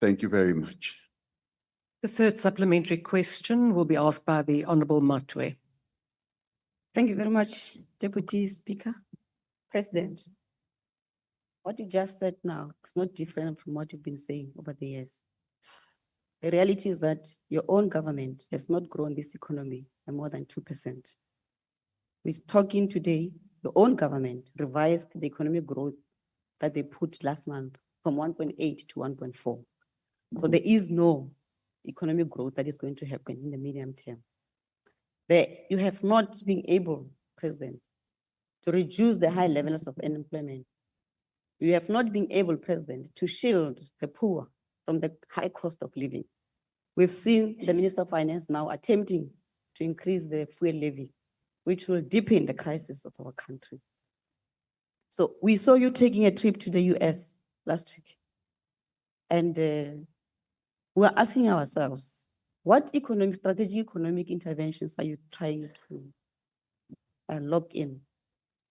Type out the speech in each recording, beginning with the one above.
Thank you very much. The third supplementary question will be asked by the Honourable Matwe. Thank you very much, Deputy Speaker. President, what you just said now is not different from what you've been saying over the years. The reality is that your own government has not grown this economy by more than 2%. We're talking today, your own government revised the economic growth that they put last month from 1.8 to 1.4. So there is no economic growth that is going to happen in the medium term. You have not been able, President, to reduce the high levels of unemployment. You have not been able, President, to shield the poor from the high cost of living. We've seen the Minister of Finance now attempting to increase the fuel levy, which will deepen the crisis of our country. So we saw you taking a trip to the US last week. And we're asking ourselves, what strategic economic interventions are you trying to lock in?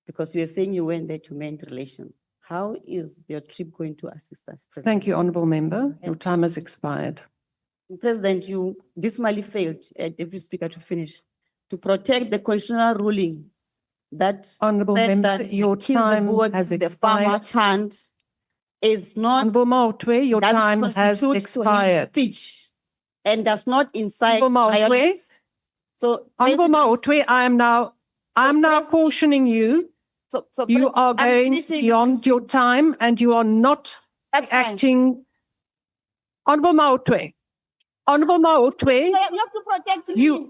Because you are saying you went there to mend relations. How is your trip going to assist us, President? Thank you, Honourable Member. Your time has expired. President, you dismally failed, Deputy Speaker, to finish, to protect the constitutional ruling that Honourable said Member, that your kill the time board, has the farmer expired. chant is not Honourable Matwe, your that time has constitutes to hate expired. speech and does not incite Honourable Matwe, violence. So Honourable Matwe, I am now cautioning you. You are I'm going finishing. beyond your time and you are not That's fine. acting. Honourable Matwe, Honourable Matwe, You have to protect me.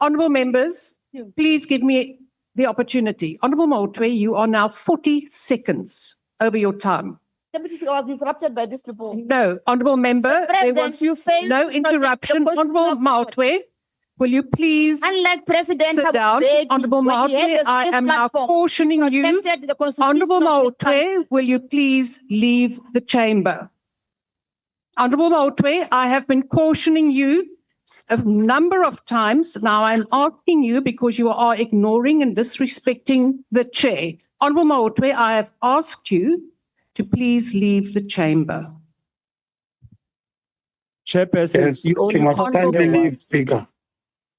honourable members, You. please give me the opportunity. Honourable Matwe, you are now 40 seconds over your time. Deputy Speaker, I was disrupted by these people. No, honourable member, there President, you was failed no to protect the interruption. Honourable constitutional Matwe, will you please Unlike President sit down? Honourable Matwe, I am now cautioning you. Honourable Matwe, will you please leave the chamber? Honourable Matwe, I have been cautioning you a number of times. Now I'm asking you because you are ignoring and disrespecting the chair. Honourable Matwe, I have asked you to please leave the chamber. Chairperson, Yes, you only she must caution kindly them leave, once. Speaker.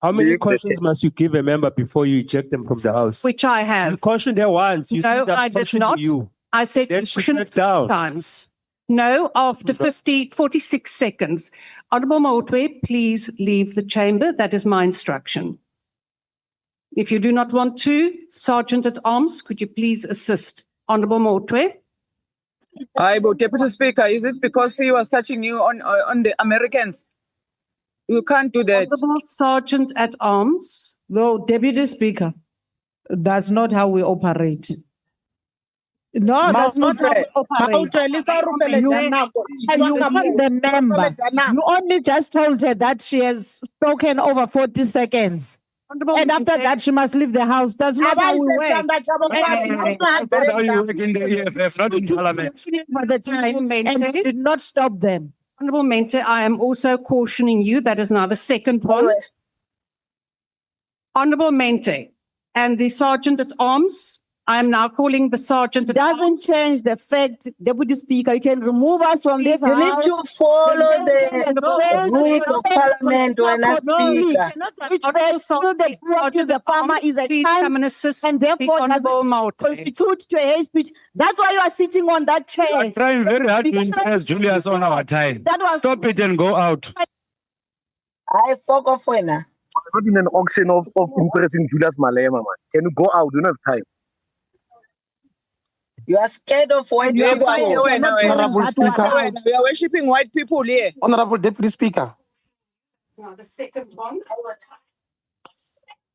How many Leave the questions chair. must you give a member before you eject them from the house? Which I You have. cautioned her once. You No, said that I did cautioned not. you. I said Then she caution sat down. times. No, after 46 seconds. Honourable Matwe, please leave the chamber. That is my instruction. If you do not want to, Sergeant at Arms, could you please assist? Honourable Matwe. But Deputy Speaker, is it because he was touching you on the Americans? You can't do that. Honourable Sergeant at Arms. No, Deputy Speaker, that's not how we operate. No, that's not how we operate. You want the member. You only just told her that she has spoken over 40 seconds. Honourable And after that, she must leave the house. That's not how we work. That's how you work in the EFF, not in Parliament. For the time, and you did not stop them. Honourable Mente, I am also cautioning you. That is now the second one. Honourable Mente and the Sergeant at Arms, I am now calling the Sergeant at Arms. Doesn't change the fact, Deputy Speaker, you can remove us from this You need house. to follow the rules of Parliament when I speak. Which says the farmer is a Please crime come and assist and the therefore Honourable doesn't Matwe. constitute to a hate speech. That's why you are sitting on that chair. I'm trying very hard to impress Julius on our time. That was Stop it and go out. I fuck off when Not in an auction of impressing Julius Malema, man. Can you go out? You don't have time. you are scared of white Yeah, people. Honourable Speaker. We are worshipping white people here. Honourable Deputy Speaker. Now the second one.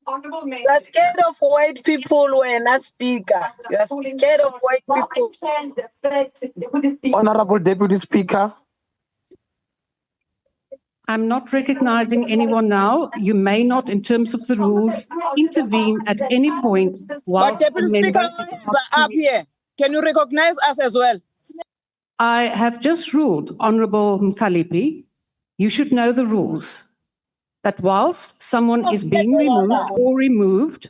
Honourable You are Mente. scared of white people when I speak. You are scared of white people. Honourable Deputy Speaker. I'm not recognizing anyone now. You may not, in terms of the rules, intervene at any point But whilst Deputy a member Speaker, is up asking. here. Can you recognize us as well? I have just ruled, Honourable Mkalipi, you should know the rules, that whilst someone is being removed,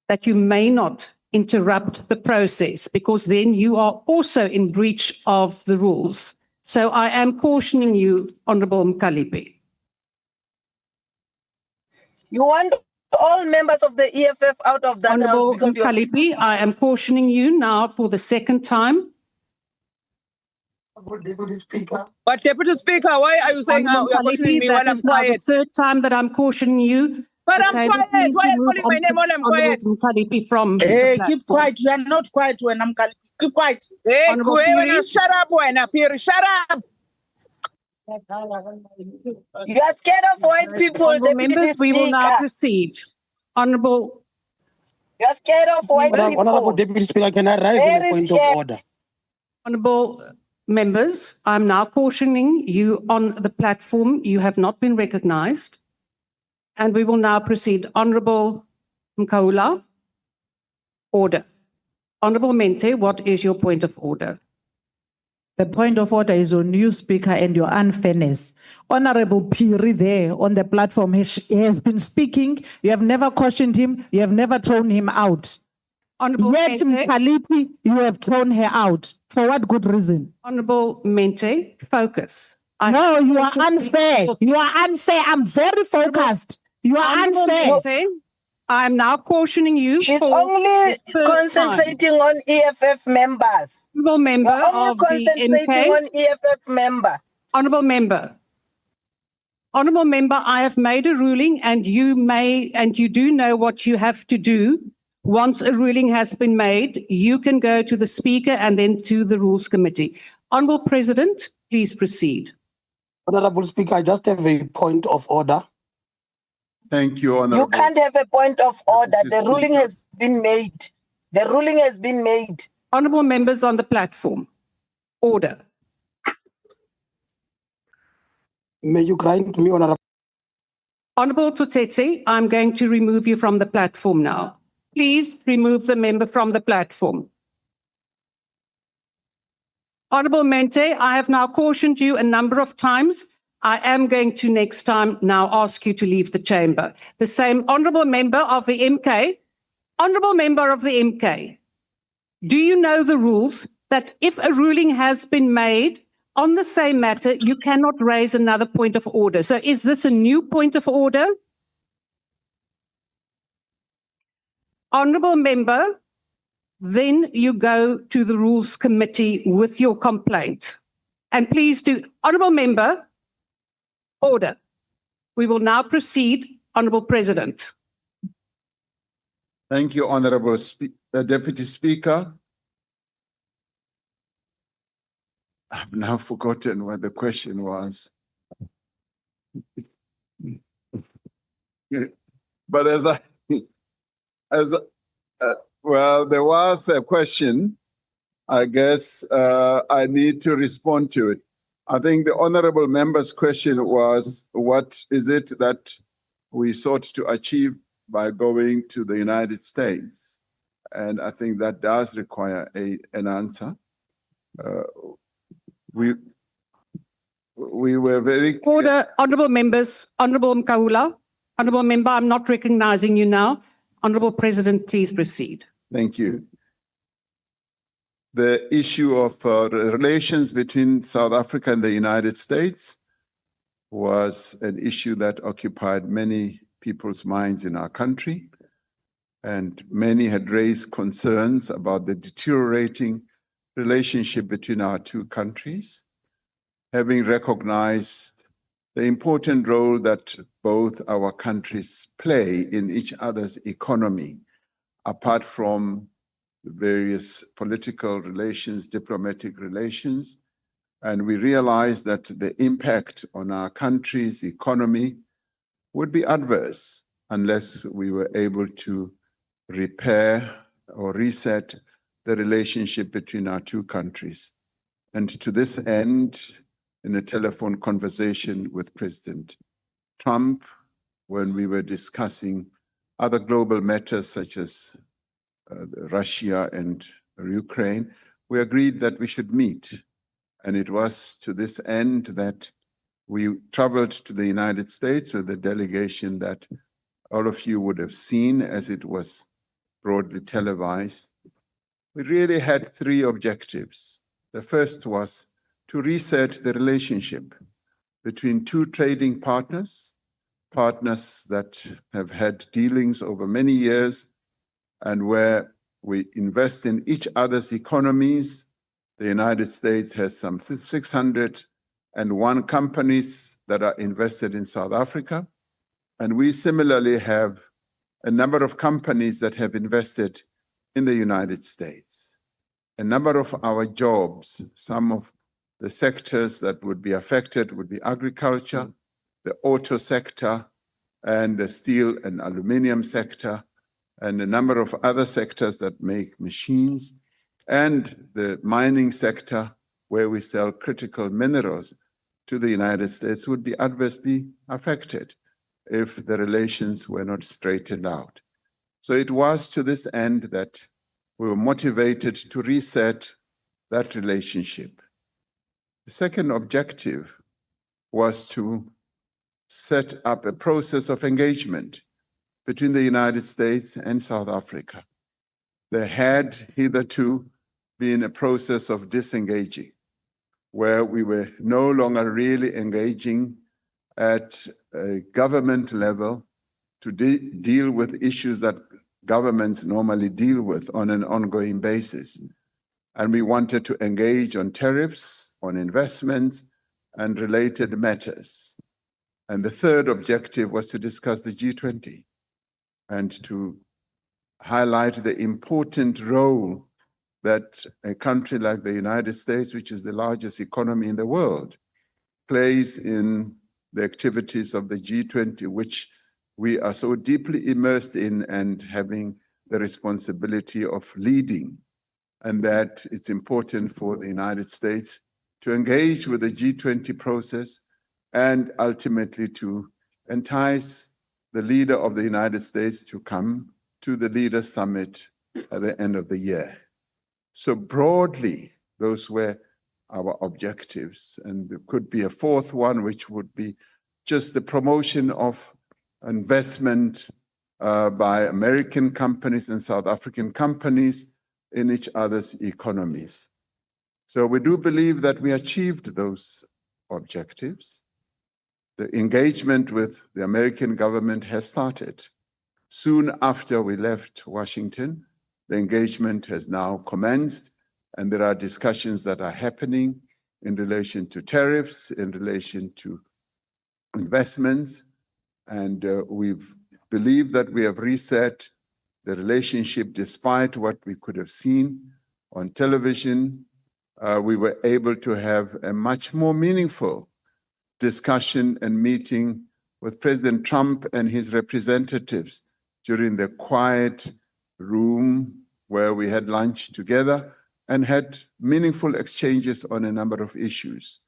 that you may not interrupt the process, because then you are also in breach of the rules. So I am cautioning you, Honorable Mkalipi. You want all members of the EFF out of that house Honorable because you are Mkalipi, I am cautioning you now for the second time. But Deputy Speaker, why are you saying Honorable you are questioning Mkalipi, me while that I'm is now the quiet? third time that I'm cautioning you. But The I'm table, quiet. please Why are you remove calling my name while I'm quiet? Honorable Mkalipi from the Hey, platform. keep quiet. You are not quiet when I'm calling. Keep quiet. Hey, Honorable Piri. shut up, Piri, shut up. you are scared of white people, Honorable Deputy members, we will now Speaker. proceed. Honorable You are scared of white Honorable people. Deputy Speaker, can I raise on a Very point of scared. order? Honorable members, I'm now cautioning you on the platform. You have not been recognized. And we will now proceed. Honorable Mkaula, order. Honorable Mente, what is your point of order? The point of order is on you, Speaker, and your unfairness. Honorable Piri there on the platform he has been speaking. You have never questioned him. You have never thrown him out. Honorable Yet Mente, Mkalipi, you have thrown her out. For what good reason? Honorable Mente, focus. No, you are unfair. You are unfair. I'm very focused. You are Honorable unfair. Mente, I am now cautioning you She's for only the third time. concentrating on EFF members. Honorable member You're only of the concentrating MK. on EFF member. Honorable member. Honorable member, I have made a ruling and you do know what you have to do. Once a ruling has been made, you can go to the speaker and then to the rules committee. Honorable President, please proceed. Honorable Speaker, I just have a point of order. Thank you, You Honorable. can't have a point of order. Deputy The ruling Speaker. has been made. The ruling has been made. Honorable members on the platform, order. May you grant me, Honorable. Honorable Tutetse, I'm going to remove you from the platform now. Please remove the member from the platform. Honorable Mente, I have now cautioned you a number of times. I am going to next time now ask you to leave the chamber. The same honorable member of the MK. Honorable member of the MK, do you know the rules that if a ruling has been made on the same matter, you cannot raise another point of order? So is this a new point of order? Honorable member, then you go to the rules committee with your complaint. And please do, honorable member, order. We will now proceed, Honorable President. Thank you, Honorable Deputy Speaker. I've now forgotten what the question was. But well, there was a question. I guess I need to respond to it. I think the honorable member's question was, what is it that we sought to achieve by going to the United States? And I think that does require an answer. We were very clear. Order, honorable members, Honorable Mkaula. Honorable member, I'm not recognizing you now. Honorable President, please proceed. Thank you. The issue of relations between South Africa and the United States was an issue that occupied many people's minds in our country. And many had raised concerns about the deteriorating relationship between our two countries, having recognized the important role that both our countries play in each other's economy, apart from the various political relations, diplomatic relations. And we realized that the impact on our country's economy would be adverse unless we were able to repair or reset the relationship between our two countries. And to this end, in a telephone conversation with President Trump, when we were discussing other global matters such as Russia and Ukraine, we agreed that we should meet. And it was to this end that we traveled to the United States with a delegation that all of you would have seen as it was broadly televised. We really had three objectives. The first was to reset the relationship between two trading partners, partners that have had dealings over many years and where we invest in each other's economies. The United States has some 601 companies that are invested in South Africa. And we similarly have a number of companies that have invested in the United States. A number of our jobs, some of the sectors that would be affected would be agriculture, the auto sector, and the steel and aluminum sector, and a number of other sectors that make machines, and the mining sector, where we sell critical minerals to the United States, would be adversely affected if the relations were not straightened out. So it was to this end that we were motivated to reset that relationship. The second objective was to set up a process of engagement between the United States and South Africa. There had hitherto been a process of disengaging, where we were no longer really engaging at a government level to deal with issues that governments normally deal with on an ongoing basis. And we wanted to engage on tariffs, on investments, and related matters. And the third objective was to discuss the G20 and to highlight the important role that a country like the United States, which is the largest economy in the world, plays in the activities of the G20, which we are so deeply immersed in and having the responsibility of leading. And that it's important for the United States to engage with the G20 process and ultimately to entice the leader of the United States to come to the Leaders' Summit at the end of the year. So broadly, those were our objectives. And there could be a fourth one, which would be just the promotion of investment by American companies and South African companies in each other's economies. So we do believe that we achieved those objectives. The engagement with the American government has started. Soon after we left Washington, the engagement has now commenced, and there are discussions that are happening in relation to tariffs, in relation to investments, and we believe that we have reset the relationship despite what we could have seen on television. We were able to have a much more meaningful discussion and meeting with President Trump and his representatives during the quiet room where we had lunch together and had meaningful exchanges on a number of issues.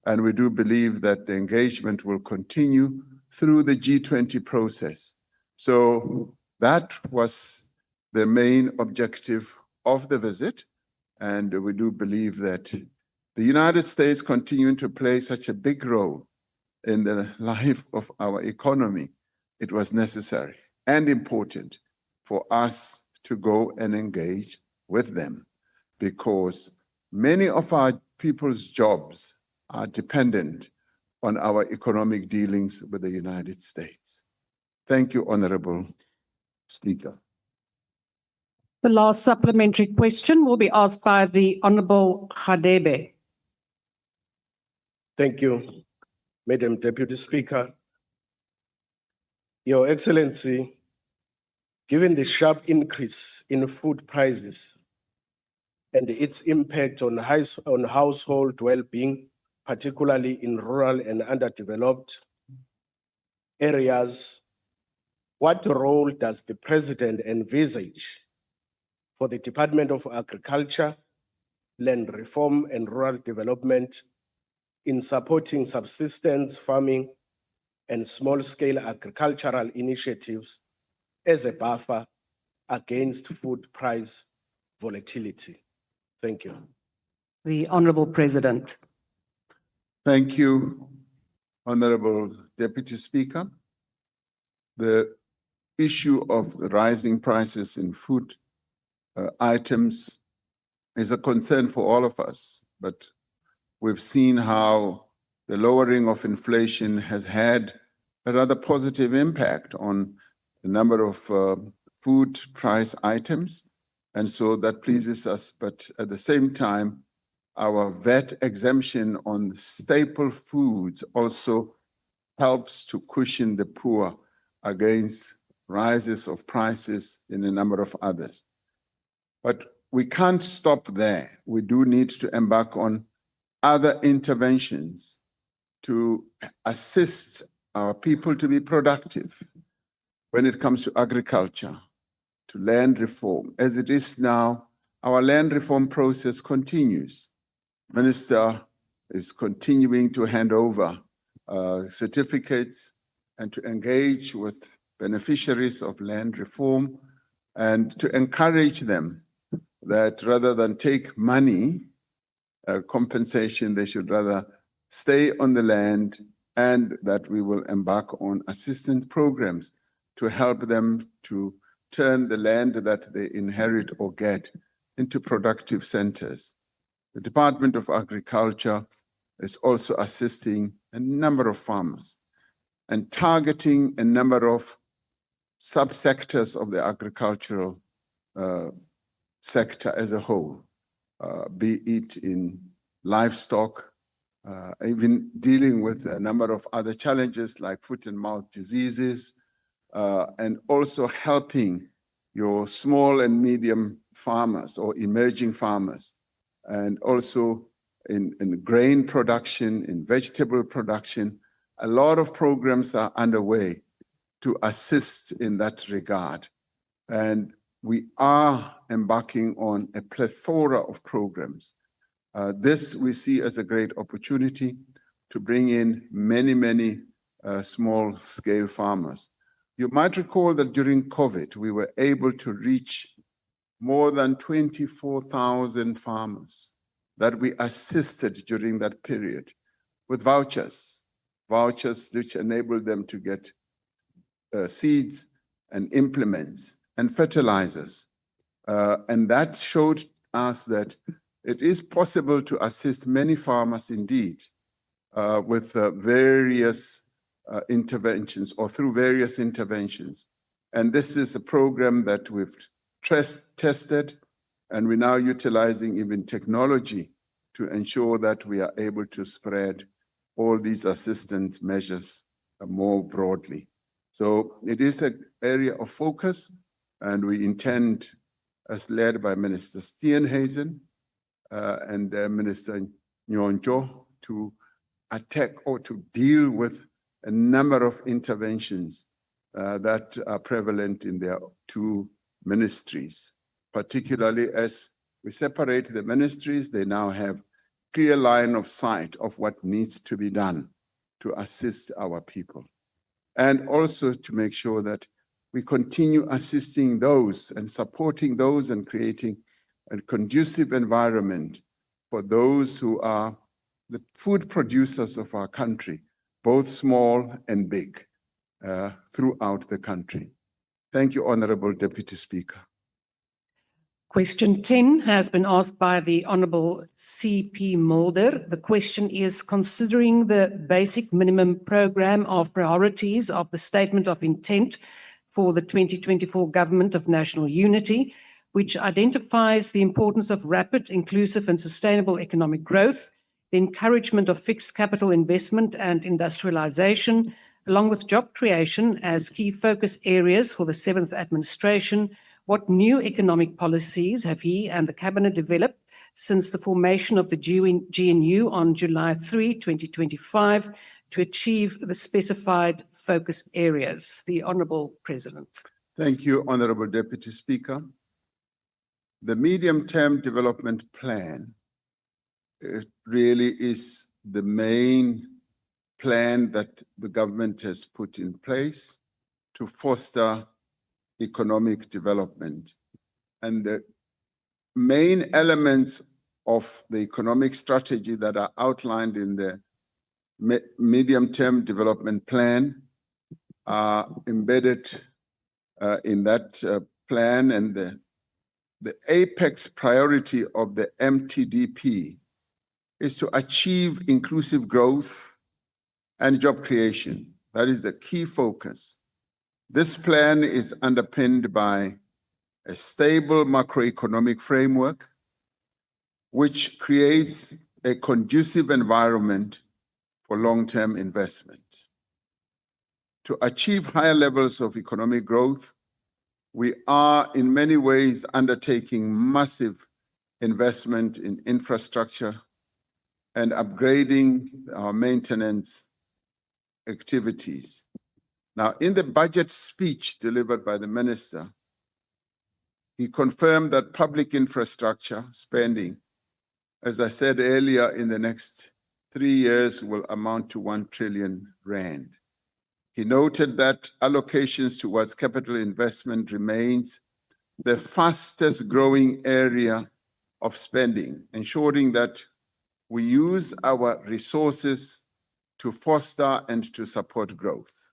And we do believe that the engagement will continue through the G20 process. So that was the main objective of the visit. And we do believe that the United States continuing to play such a big role in the life of our economy, it was necessary and important for us to go and engage with them, because many of our people's jobs are dependent on our economic dealings with the United States. Thank you, Honorable Speaker. The last supplementary question will be asked by the Honorable Hadebe. Thank you, Madam Deputy Speaker. Your Excellency, given the sharp increase in food prices and its impact on household well-being, particularly in rural and underdeveloped areas, what role does the President envisage for the Department of Agriculture, Land Reform and Rural Development in supporting subsistence farming and small-scale agricultural initiatives as a buffer against food price volatility? Thank you. The Honorable President. Thank you, Honorable Deputy Speaker. The issue of the rising prices in food items is a concern for all of us, but we've seen how the lowering of inflation has had a rather positive impact on the number of food price items. And so that pleases us. But at the same time, our VAT exemption on staple foods also helps to cushion the poor against rises of prices in a number of others. But we can't stop there. We do need to embark on other interventions to assist our people to be productive when it comes to agriculture, to land reform. As it is now, our land reform process continues. Minister is continuing to hand over certificates and to engage with beneficiaries of land reform and to encourage them that rather than take money compensation, they should rather stay on the land, and that we will embark on assistance programs to help them to turn the land that they inherit or get into productive centers. The Department of Agriculture is also assisting a number of farmers and targeting a number of subsectors of the agricultural sector as a whole, be it in livestock, even dealing with a number of other challenges like foot and mouth diseases, and also helping your small and medium farmers or emerging farmers, and also in grain production, in vegetable production. A lot of programs are underway to assist in that regard. And we are embarking on a plethora of programs. This we see as a great opportunity to bring in many small-scale farmers. You might recall that during COVID, we were able to reach more than 24,000 farmers that we assisted during that period with vouchers which enabled them to get seeds and implements and fertilizers. And that showed us that it is possible to assist many farmers indeed with various interventions or through various interventions. And this is a program that we've tested, and we're now utilizing even technology to ensure that we are able to spread all these assistance measures more broadly. So it is an area of focus, and we intend, as led by Minister Steenhuisen and Minister Nyonjo, to attack or to deal with a number of interventions that are prevalent in their two ministries, particularly as we separate the ministries. They now have clear line of sight of what needs to be done to assist our people, and also to make sure that we continue assisting those and supporting those and creating a conducive environment for those who are the food producers of our country, both small and big, throughout the country. Thank you, Honorable Deputy Speaker. Question 10 has been asked by the Honourable C.P. Mulder. The question is, considering the basic minimum program of priorities of the Statement of Intent for the 2024 Government of National Unity, which identifies the importance of rapid, inclusive and sustainable economic growth, the encouragement of fixed capital investment and industrialization, along with job creation as key focus areas for the 7th administration, what new economic policies have he and the Cabinet developed since the formation of the GNU on July 3, 2025, to achieve the specified focus areas? The Honourable President. Thank you, Honourable Deputy Speaker. The medium-term development plan, it really is the main plan that the government has put in place to foster economic development. And the main elements of the economic strategy that are outlined in the medium-term development plan are embedded in that plan, and the apex priority of the MTDP is to achieve inclusive growth and job creation. That is the key focus. This plan is underpinned by a stable macroeconomic framework, which creates a conducive environment for long-term investment. To achieve higher levels of economic growth, we are in many ways undertaking massive investment in infrastructure and upgrading our maintenance activities. Now, in the budget speech delivered by the minister, he confirmed that public infrastructure spending, as I said earlier, in the next 3 years will amount to 1 trillion rand. He noted that allocations towards capital investment remains the fastest growing area of spending, ensuring that we use our resources to foster and to support growth.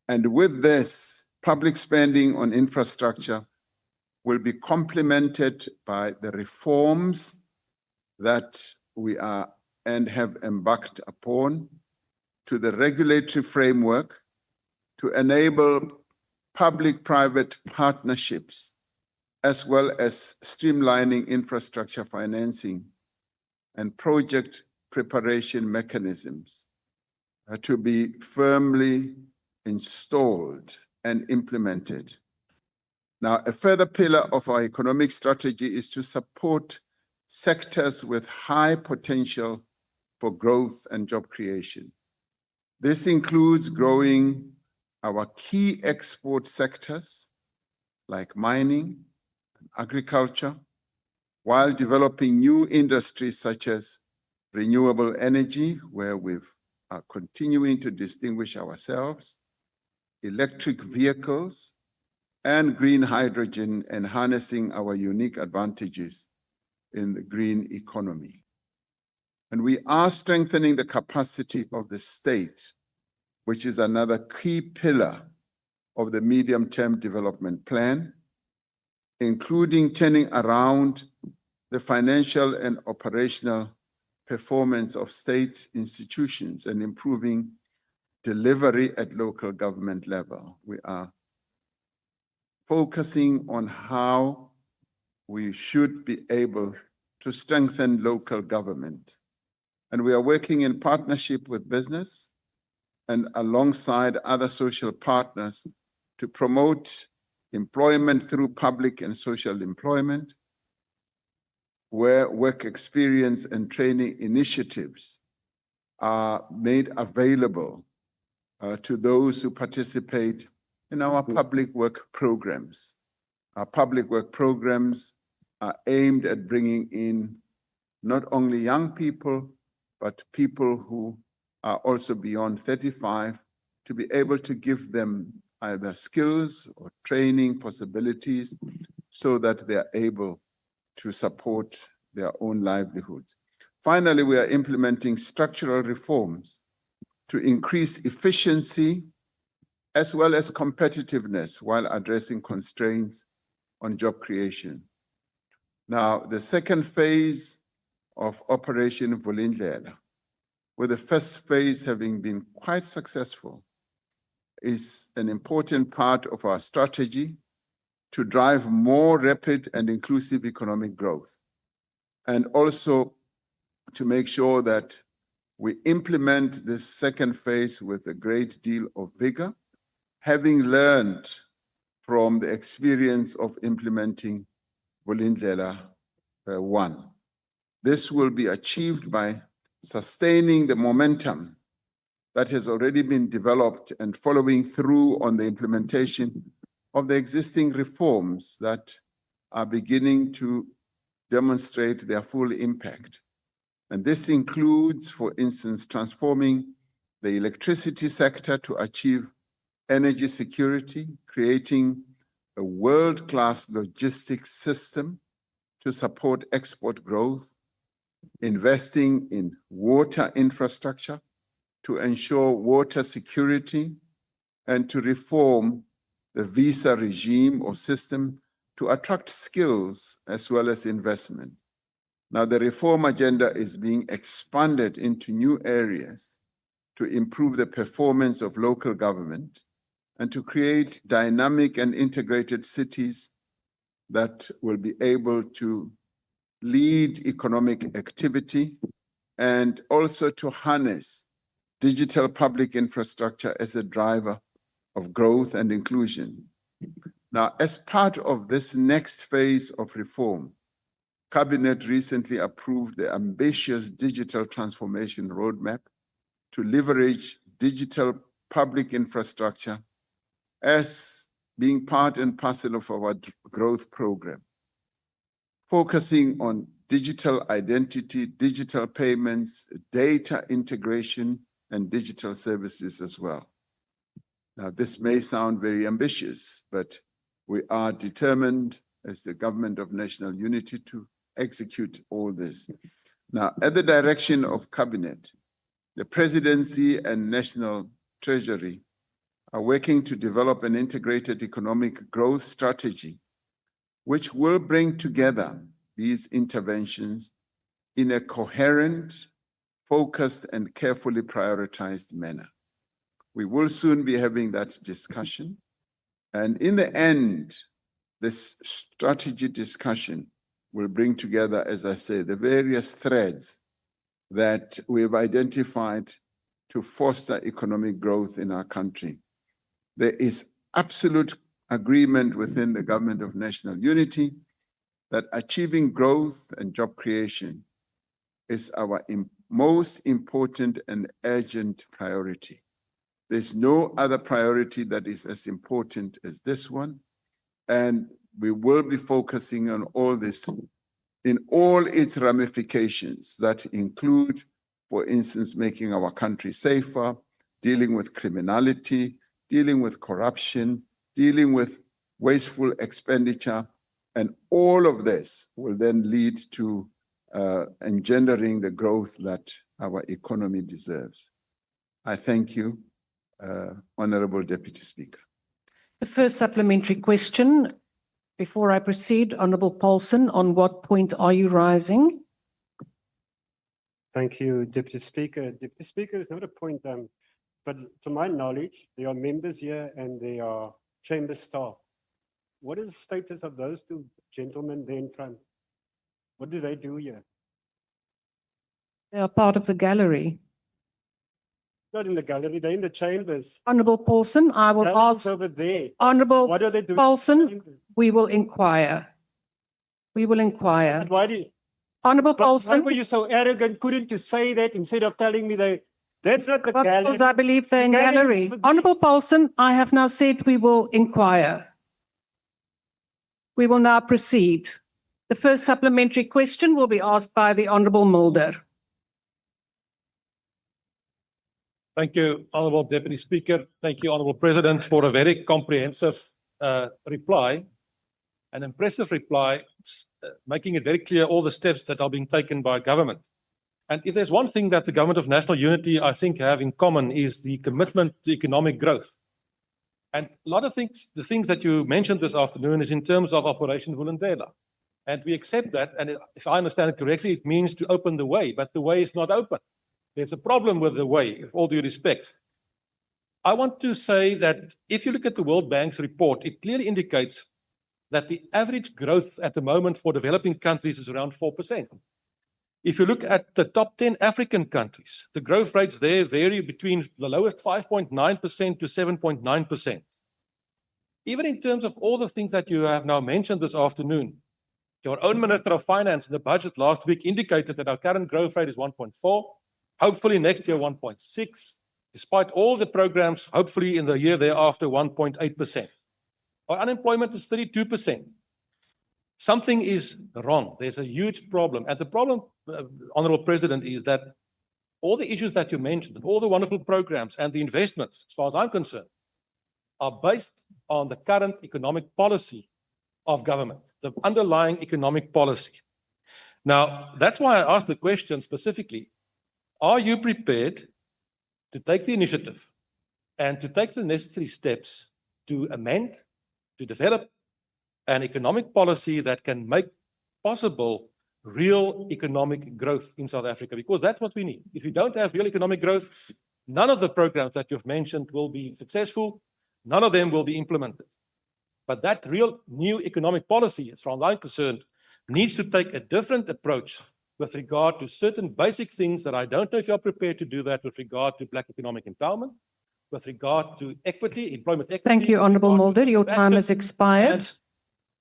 And with this, public spending on infrastructure will be complemented by the reforms that we are and have embarked upon to the regulatory framework to enable public-private partnerships, as well as streamlining infrastructure financing and project preparation mechanisms to be firmly installed and implemented. Now, a further pillar of our economic strategy is to support sectors with high potential for growth and job creation. This includes growing our key export sectors like mining and agriculture, while developing new industries such as renewable energy, where we are continuing to distinguish ourselves, electric vehicles, and green hydrogen, and harnessing our unique advantages in the green economy. And we are strengthening the capacity of the state, which is another key pillar of the medium-term development plan, including turning around the financial and operational performance of state institutions and improving delivery at local government level. We are focusing on how we should be able to strengthen local government. And we are working in partnership with business and alongside other social partners to promote employment through public and social employment, where work experience and training initiatives are made available to those who participate in our public work programs. Our public work programs are aimed at bringing in not only young people, but people who are also beyond 35, to be able to give them either skills or training possibilities so that they are able to support their own livelihoods. Finally, we are implementing structural reforms to increase efficiency as well as competitiveness while addressing constraints on job creation. Now, the second phase of Operation Vulindlela, with the first phase having been quite successful, is an important part of our strategy to drive more rapid and inclusive economic growth, and also to make sure that we implement this second phase with a great deal of vigor, having learned from the experience of implementing Vulindlela 1. This will be achieved by sustaining the momentum that has already been developed and following through on the implementation of the existing reforms that are beginning to demonstrate their full impact. And this includes, for instance, transforming the electricity sector to achieve energy security, creating a world-class logistics system to support export growth, investing in water infrastructure to ensure water security, and to reform the visa regime or system to attract skills as well as investment. Now, the reform agenda is being expanded into new areas to improve the performance of local government and to create dynamic and integrated cities that will be able to lead economic activity and also to harness digital public infrastructure as a driver of growth and inclusion. Now, as part of this next phase of reform, Cabinet recently approved the ambitious digital transformation roadmap to leverage digital public infrastructure as being part and parcel of our growth program, focusing on digital identity, digital payments, data integration, and digital services as well. Now, this may sound very ambitious, but we are determined as the Government of National Unity to execute all this. Now, at the direction of Cabinet, the Presidency and National Treasury are working to develop an integrated economic growth strategy, which will bring together these interventions in a coherent, focused, and carefully prioritized manner. We will soon be having that discussion. And in the end, this strategy discussion will bring together, as I say, the various threads that we've identified to foster economic growth in our country. There is absolute agreement within the Government of National Unity that achieving growth and job creation is our most important and urgent priority. There's no other priority that is as important as this one, and we will be focusing on all this in all its ramifications that include, for instance, making our country safer, dealing with criminality, dealing with corruption, dealing with wasteful expenditure, and all of this will then lead to engendering the growth that our economy deserves. I thank you, Honorable Deputy Speaker. The first supplementary question, before I proceed, Honourable Paulson, on what point are you rising? Thank you, Deputy Speaker. Deputy Speaker, it's not a point, but to my knowledge, there are members here and there are chamber staff. What is the status of those two gentlemen there in front? What do they do here? They are part of the gallery. Not in the gallery, they're in the chambers. Honourable Paulson, I will Galleries ask. over there. Honourable What are they doing? Paulson, we will inquire. We will inquire. But why do you, Honourable but why Paulson, were you so arrogant? Couldn't you say that instead of telling me that's not the gallery? because I believe they're in The gallery gallery. is over there. Honourable Paulson, I have now said we will inquire. We will now proceed. The first supplementary question will be asked by the Honourable Mulder. Thank you, Honourable Deputy Speaker. Thank you, Honourable President, for a very comprehensive reply, an impressive reply, making it very clear all the steps that are being taken by government. And if there's one thing that the Government of National Unity, I think, have in common is the commitment to economic growth. And a lot of things, the things that you mentioned this afternoon is in terms of Operation Vulindlela. And we accept that, and if I understand it correctly, it means to open the way, but the way is not open. There's a problem with the way, with all due respect. I want to say that if you look at the World Bank's report, it clearly indicates that the average growth at the moment for developing countries is around 4%. If you look at the top 10 African countries, the growth rates there vary between the lowest 5.9% to 7.9%. Even in terms of all the things that you have now mentioned this afternoon, your own Minister of Finance in the budget last week indicated that our current growth rate is 1.4%. Hopefully next year 1.6%, despite all the programs, hopefully in the year thereafter 1.8%. Our unemployment is 32%. Something is wrong. There's a huge problem. And the problem, Honourable President, is that all the issues that you mentioned, all the wonderful programs and the investments, as far as I'm concerned, are based on the current economic policy of government, the underlying economic policy. Now, that's why I asked the question specifically. Are you prepared to take the initiative and to take the necessary steps to amend, to develop an economic policy that can make possible real economic growth in South Africa, because that's what we need. If we don't have real economic growth, none of the programs that you've mentioned will be successful. None of them will be implemented. But that real new economic policy, as far as I'm concerned, needs to take a different approach with regard to certain basic things that I don't know if you're prepared to do that with regard to Black economic empowerment, with regard to equity, employment equity. Thank you, Honourable Mulder. Your time has expired. And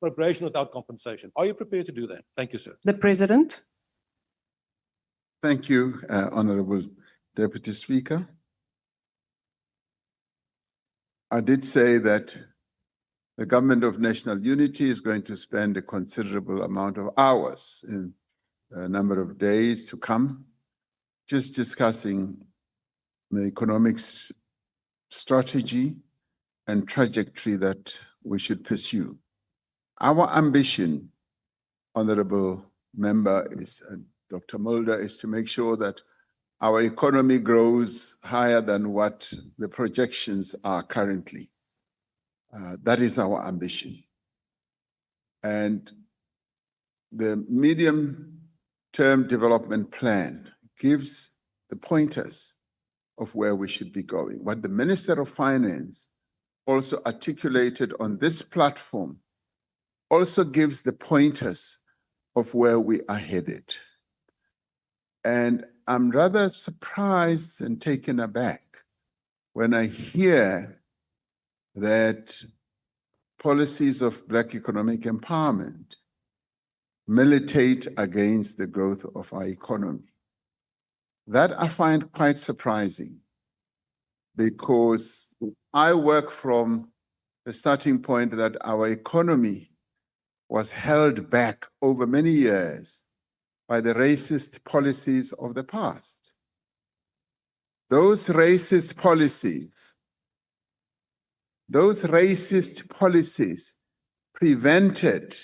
appropriation without compensation. Are you prepared to do that? Thank you, sir. The President. Thank you, Honorable Deputy Speaker. I did say that the Government of National Unity is going to spend a considerable amount of hours in a number of days to come, just discussing the economic strategy and trajectory that we should pursue. Our ambition, Honorable Member, Dr. Mulder, is to make sure that our economy grows higher than what the projections are currently. That is our ambition. And the medium-term development plan gives the pointers of where we should be going. What the Minister of Finance also articulated on this platform also gives the pointers of where we are headed. And I'm rather surprised and taken aback when I hear that policies of Black economic empowerment militate against the growth of our economy. That I find quite surprising, because I work from the starting point that our economy was held back over many years by the racist policies of the past. Those racist policies prevented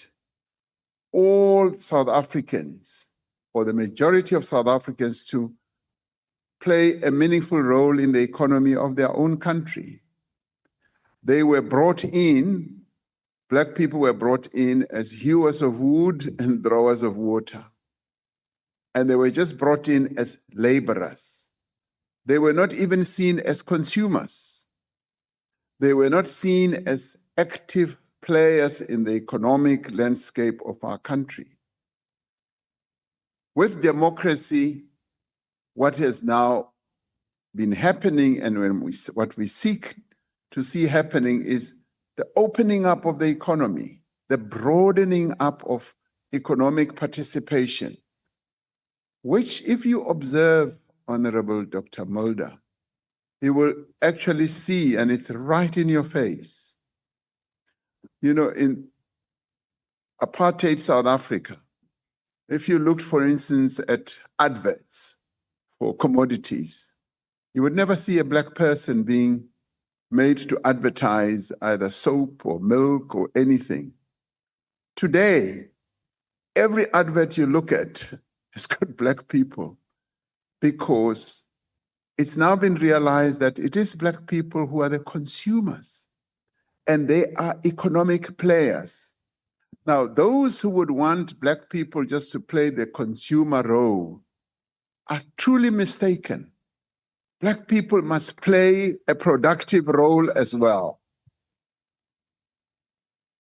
all South Africans, or the majority of South Africans, to play a meaningful role in the economy of their own country. They were brought in, Black people were brought in as hewers of wood and drawers of water. And they were just brought in as laborers. They were not even seen as consumers. They were not seen as active players in the economic landscape of our country. With democracy, what has now been happening, and what we seek to see happening, is the opening up of the economy, the broadening up of economic participation, which, if you observe, Honorable Dr. Mulder, you will actually see, and it's right in your face. You know, in apartheid South Africa, if you looked, for instance, at adverts for commodities, you would never see a Black person being made to advertise either soap or milk or anything. Today, every advert you look at has got Black people, because it's now been realized that it is Black people who are the consumers, and they are economic players. Now, those who would want Black people just to play the consumer role are truly mistaken. Black people must play a productive role as well.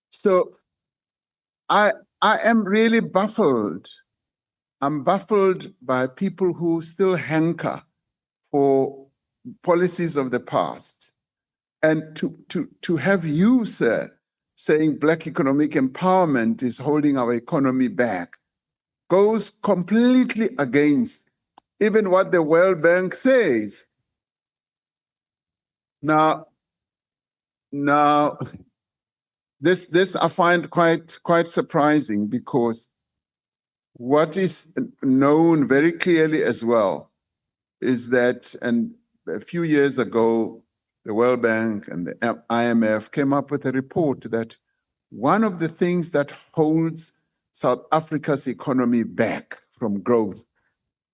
So I am really baffled. I'm baffled by people who still hanker for policies of the past. And to have you, sir, saying Black economic empowerment is holding our economy back goes completely against even what the World Bank says. Now, this I find quite surprising, because what is known very clearly as well is that, and a few years ago, the World Bank and the IMF came up with a report that one of the things that holds South Africa's economy back from growth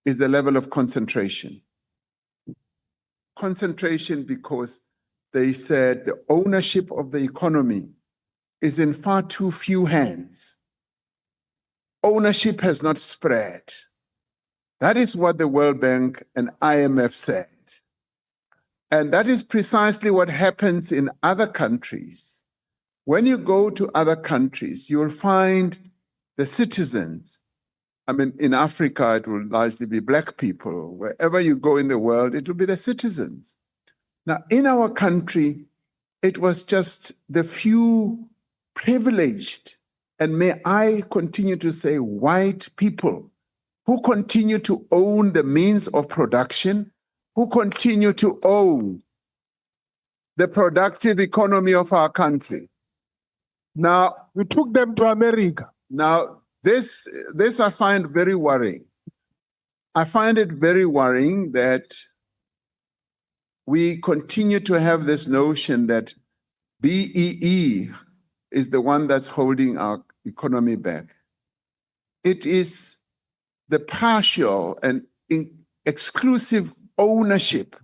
is the level of concentration. Concentration, because they said the ownership of the economy is in far too few hands. ownership has not spread. That is what the World Bank and IMF said. And that is precisely what happens in other countries. When you go to other countries, you will find the citizens. I mean, in Africa, it will largely be Black people. Wherever you go in the world, it will be the citizens. Now, in our country, it was just the few privileged, and may I continue to say white people, who continue to own the means of production, who continue to own the productive economy of our country. Now, We took them to America. Now, this I find very worrying. I find it very worrying that we continue to have this notion that BEE is the one that's holding our economy back. It is the partial and exclusive ownership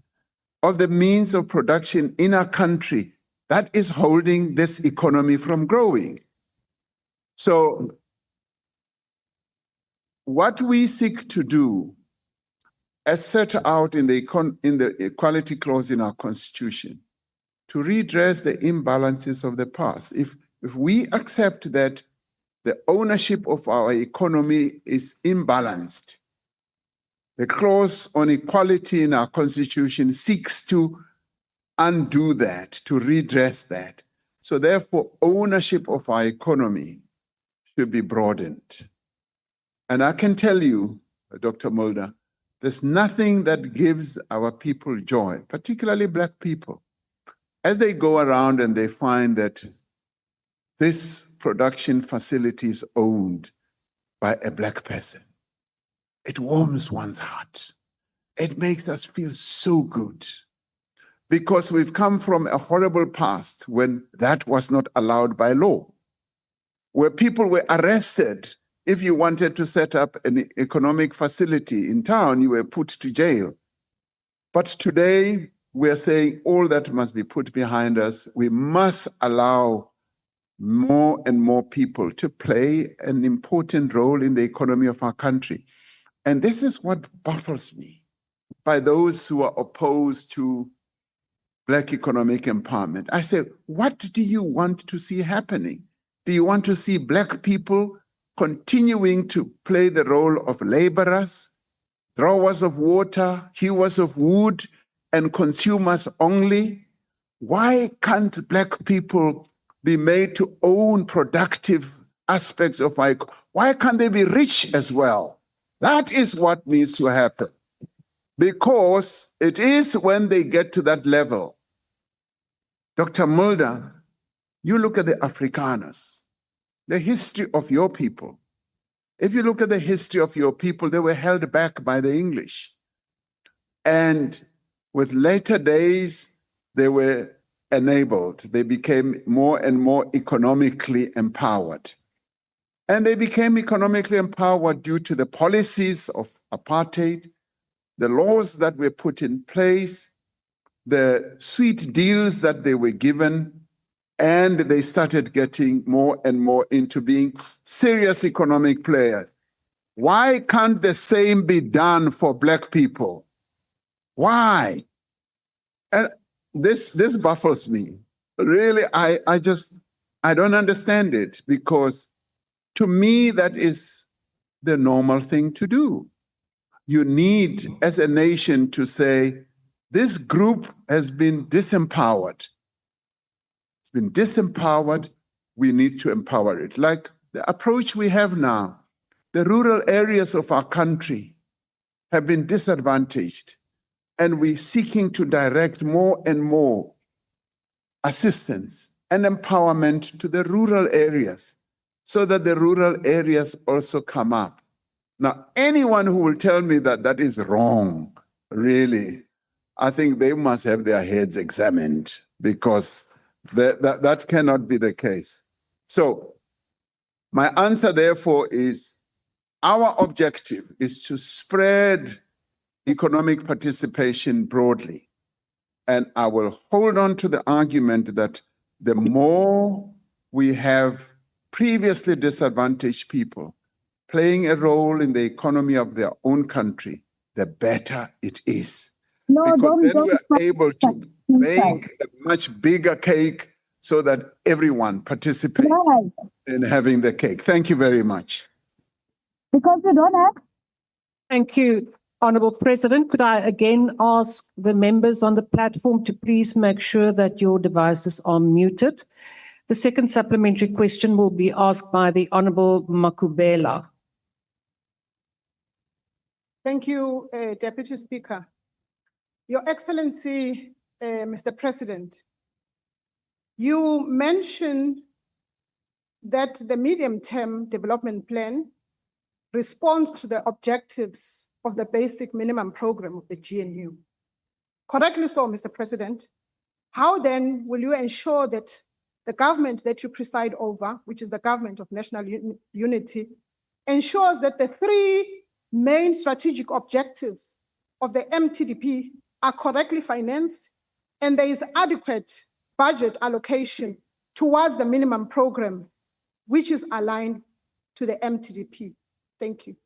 of the means of production in our country that is holding this economy from growing. So what we seek to do, as set out in the equality clause in our constitution, to redress the imbalances of the past. If we accept that the ownership of our economy is imbalanced, the clause on equality in our constitution seeks to undo that, to redress that. So therefore, ownership of our economy should be broadened. And I can tell you, Dr. Mulder, there's nothing that gives our people joy, particularly Black people, as they go around and they find that this production facility is owned by a Black person. It warms one's heart. It makes us feel so good, because we've come from a horrible past when that was not allowed by law, where people were arrested. If you wanted to set up an economic facility in town, you were put to jail. But today, we are saying all that must be put behind us. We must allow more and more people to play an important role in the economy of our country. And this is what baffles me by those who are opposed to Black economic empowerment. I say, what do you want to see happening? Do you want to see Black people continuing to play the role of laborers, drawers of water, hewers of wood, and consumers only? Why can't Black people be made to own productive aspects of our economy? Why can't they be rich as well? That is what needs to happen. Because it is when they get to that level. Dr. Mulder, you look at the Afrikaners, the history of your people. If you look at the history of your people, they were held back by the English. And with later days, they were enabled. They became more and more economically empowered. And they became economically empowered due to the policies of apartheid, the laws that were put in place, the sweet deals that they were given, and they started getting more and more into being serious economic players. Why can't the same be done for Black people? Why? And this baffles me. Really, I don't understand it, because to me, that is the normal thing to do. You need, as a nation, to say, this group has been disempowered. It's been disempowered. We need to empower it. Like the approach we have now, the rural areas of our country have been disadvantaged, and we're seeking to direct more and more assistance and empowerment to the rural areas, so that the rural areas also come up. Now, anyone who will tell me that that is wrong, really, I think they must have their heads examined, because that cannot be the case. So my answer, therefore, is our objective is to spread economic participation broadly. And I will hold on to the argument that the more we have previously disadvantaged people playing a role in the economy of their own country, the better it is. No, Because then don't we are able to bake a much bigger cake so that everyone participates Right. in having the cake. Thank you very much. Because they don't have. Thank you, Honourable President. Could I again ask the members on the platform to please make sure that your devices are muted? The second supplementary question will be asked by the Honourable Makubela. Thank you, Deputy Speaker. Your Excellency, Mr. President, you mentioned that the medium-term development plan responds to the objectives of the basic minimum program of the GNU. Correctly so, Mr. President. How then will you ensure that the government that you preside over, which is the government of national unity, ensures that the three main strategic objectives of the MTDP are correctly financed and there is adequate budget allocation towards the minimum program, which is aligned to the MTDP? Thank you.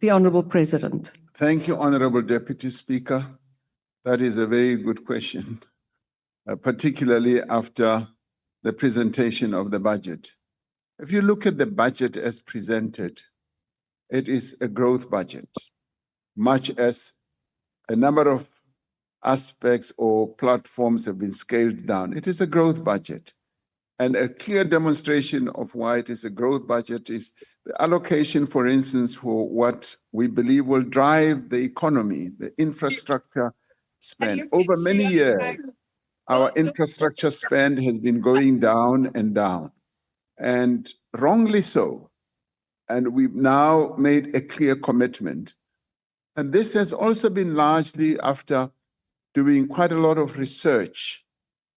The Honourable President. Thank you, Honorable Deputy Speaker. That is a very good question, particularly after the presentation of the budget. If you look at the budget as presented, it is a growth budget, much as a number of aspects or platforms have been scaled down. It is a growth budget. And a clear demonstration of why it is a growth budget is the allocation, for instance, for what we believe will drive the economy, the infrastructure spend. Over many years, our infrastructure spend has been going down and down, and wrongly so. And we've now made a clear commitment. And this has also been largely after doing quite a lot of research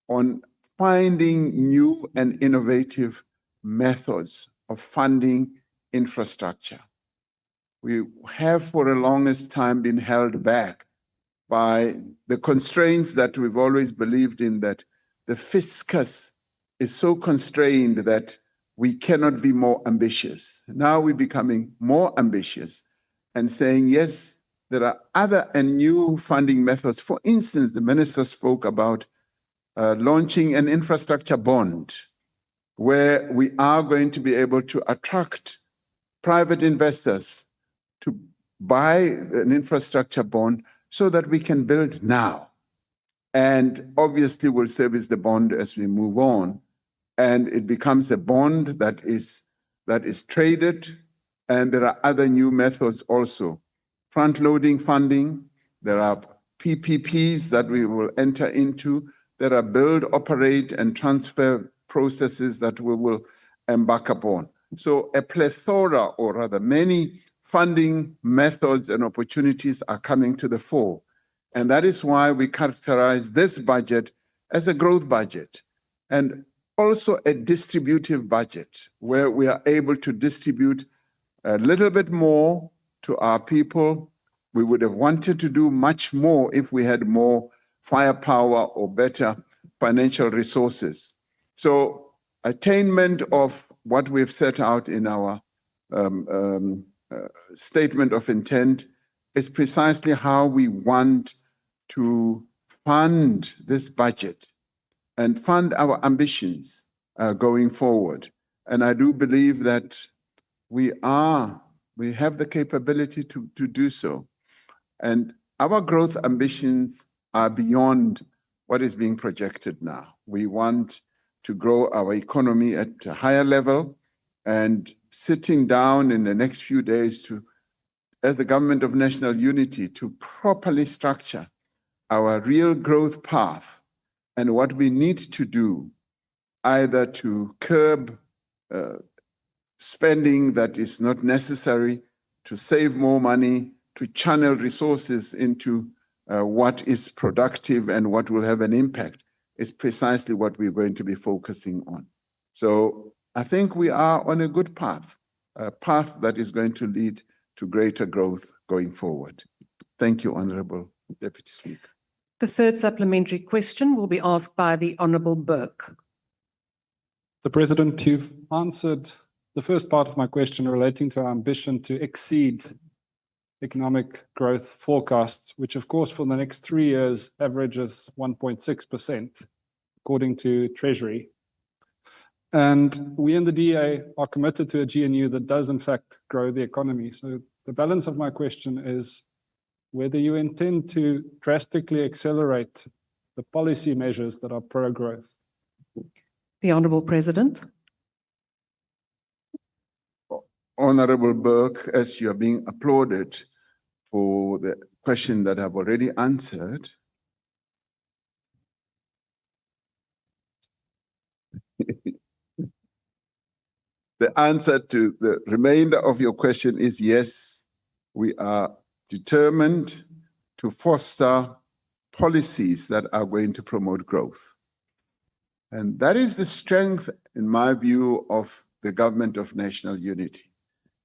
on finding new and innovative methods of funding infrastructure. We have for the longest time been held back by the constraints that we've always believed in, that the fiscus is so constrained that we cannot be more ambitious. Now we're becoming more ambitious and saying, yes, there are other and new funding methods. For instance, the minister spoke about launching an infrastructure bond, where we are going to be able to attract private investors to buy an infrastructure bond so that we can build now. And obviously we'll service the bond as we move on. And it becomes a bond that is traded. And there are other new methods also. Front-loading funding, there are PPPs that we will enter into. There are build, operate, and transfer processes that we will embark upon. So a plethora, or rather many, funding methods and opportunities are coming to the fore. And that is why we characterize this budget as a growth budget and also a distributive budget, where we are able to distribute a little bit more to our people. We would have wanted to do much more if we had more firepower or better financial resources. So attainment of what we've set out in our statement of intent is precisely how we want to fund this budget and fund our ambitions going forward. And I do believe that we have the capability to do so. And our growth ambitions are beyond what is being projected now. We want to grow our economy at a higher level, and sitting down in the next few days as the government of national unity, to properly structure our real growth path and what we need to do, either to curb spending that is not necessary, to save more money, to channel resources into what is productive and what will have an impact, is precisely what we're going to be focusing on. So I think we are on a good path, a path that is going to lead to greater growth going forward. Thank you, Honourable Deputy Speaker. The third supplementary question will be asked by the Honourable Burke. The President, you've answered the first part of my question relating to our ambition to exceed economic growth forecasts, which of course for the next 3 years averages 1.6%, according to Treasury. And we in the DA are committed to a GNU that does in fact grow the economy. So the balance of my question is whether you intend to drastically accelerate the policy measures that are pro-growth. The Honourable President. Honorable Burke, as you are being applauded for the question that I've already answered, the answer to the remainder of your question is yes, we are determined to foster policies that are going to promote growth. And that is the strength, in my view, of the government of national unity,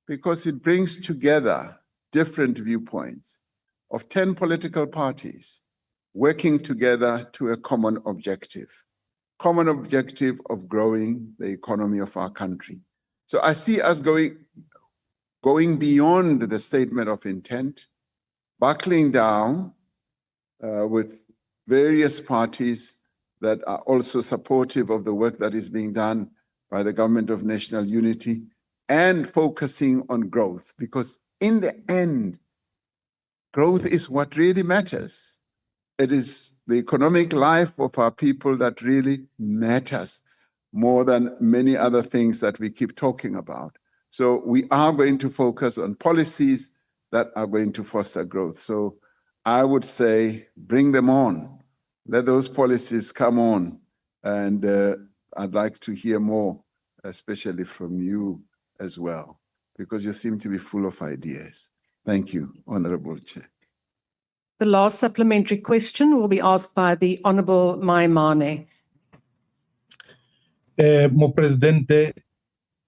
because it brings together different viewpoints of 10 political parties working together to a common objective of growing the economy of our country. So I see us going beyond the statement of intent, buckling down with various parties that are also supportive of the work that is being done by the government of national unity, and focusing on growth, because in the end, growth is what really matters. It is the economic life of our people that really matters more than many other things that we keep talking about. So we are going to focus on policies that are going to foster growth. So I would say, bring them on. Let those policies come on. And I'd like to hear more, especially from you as well, because you seem to be full of ideas. Thank you, Honorable Chair. The last supplementary question will be asked by the Honourable Maimane. Mo Presidente,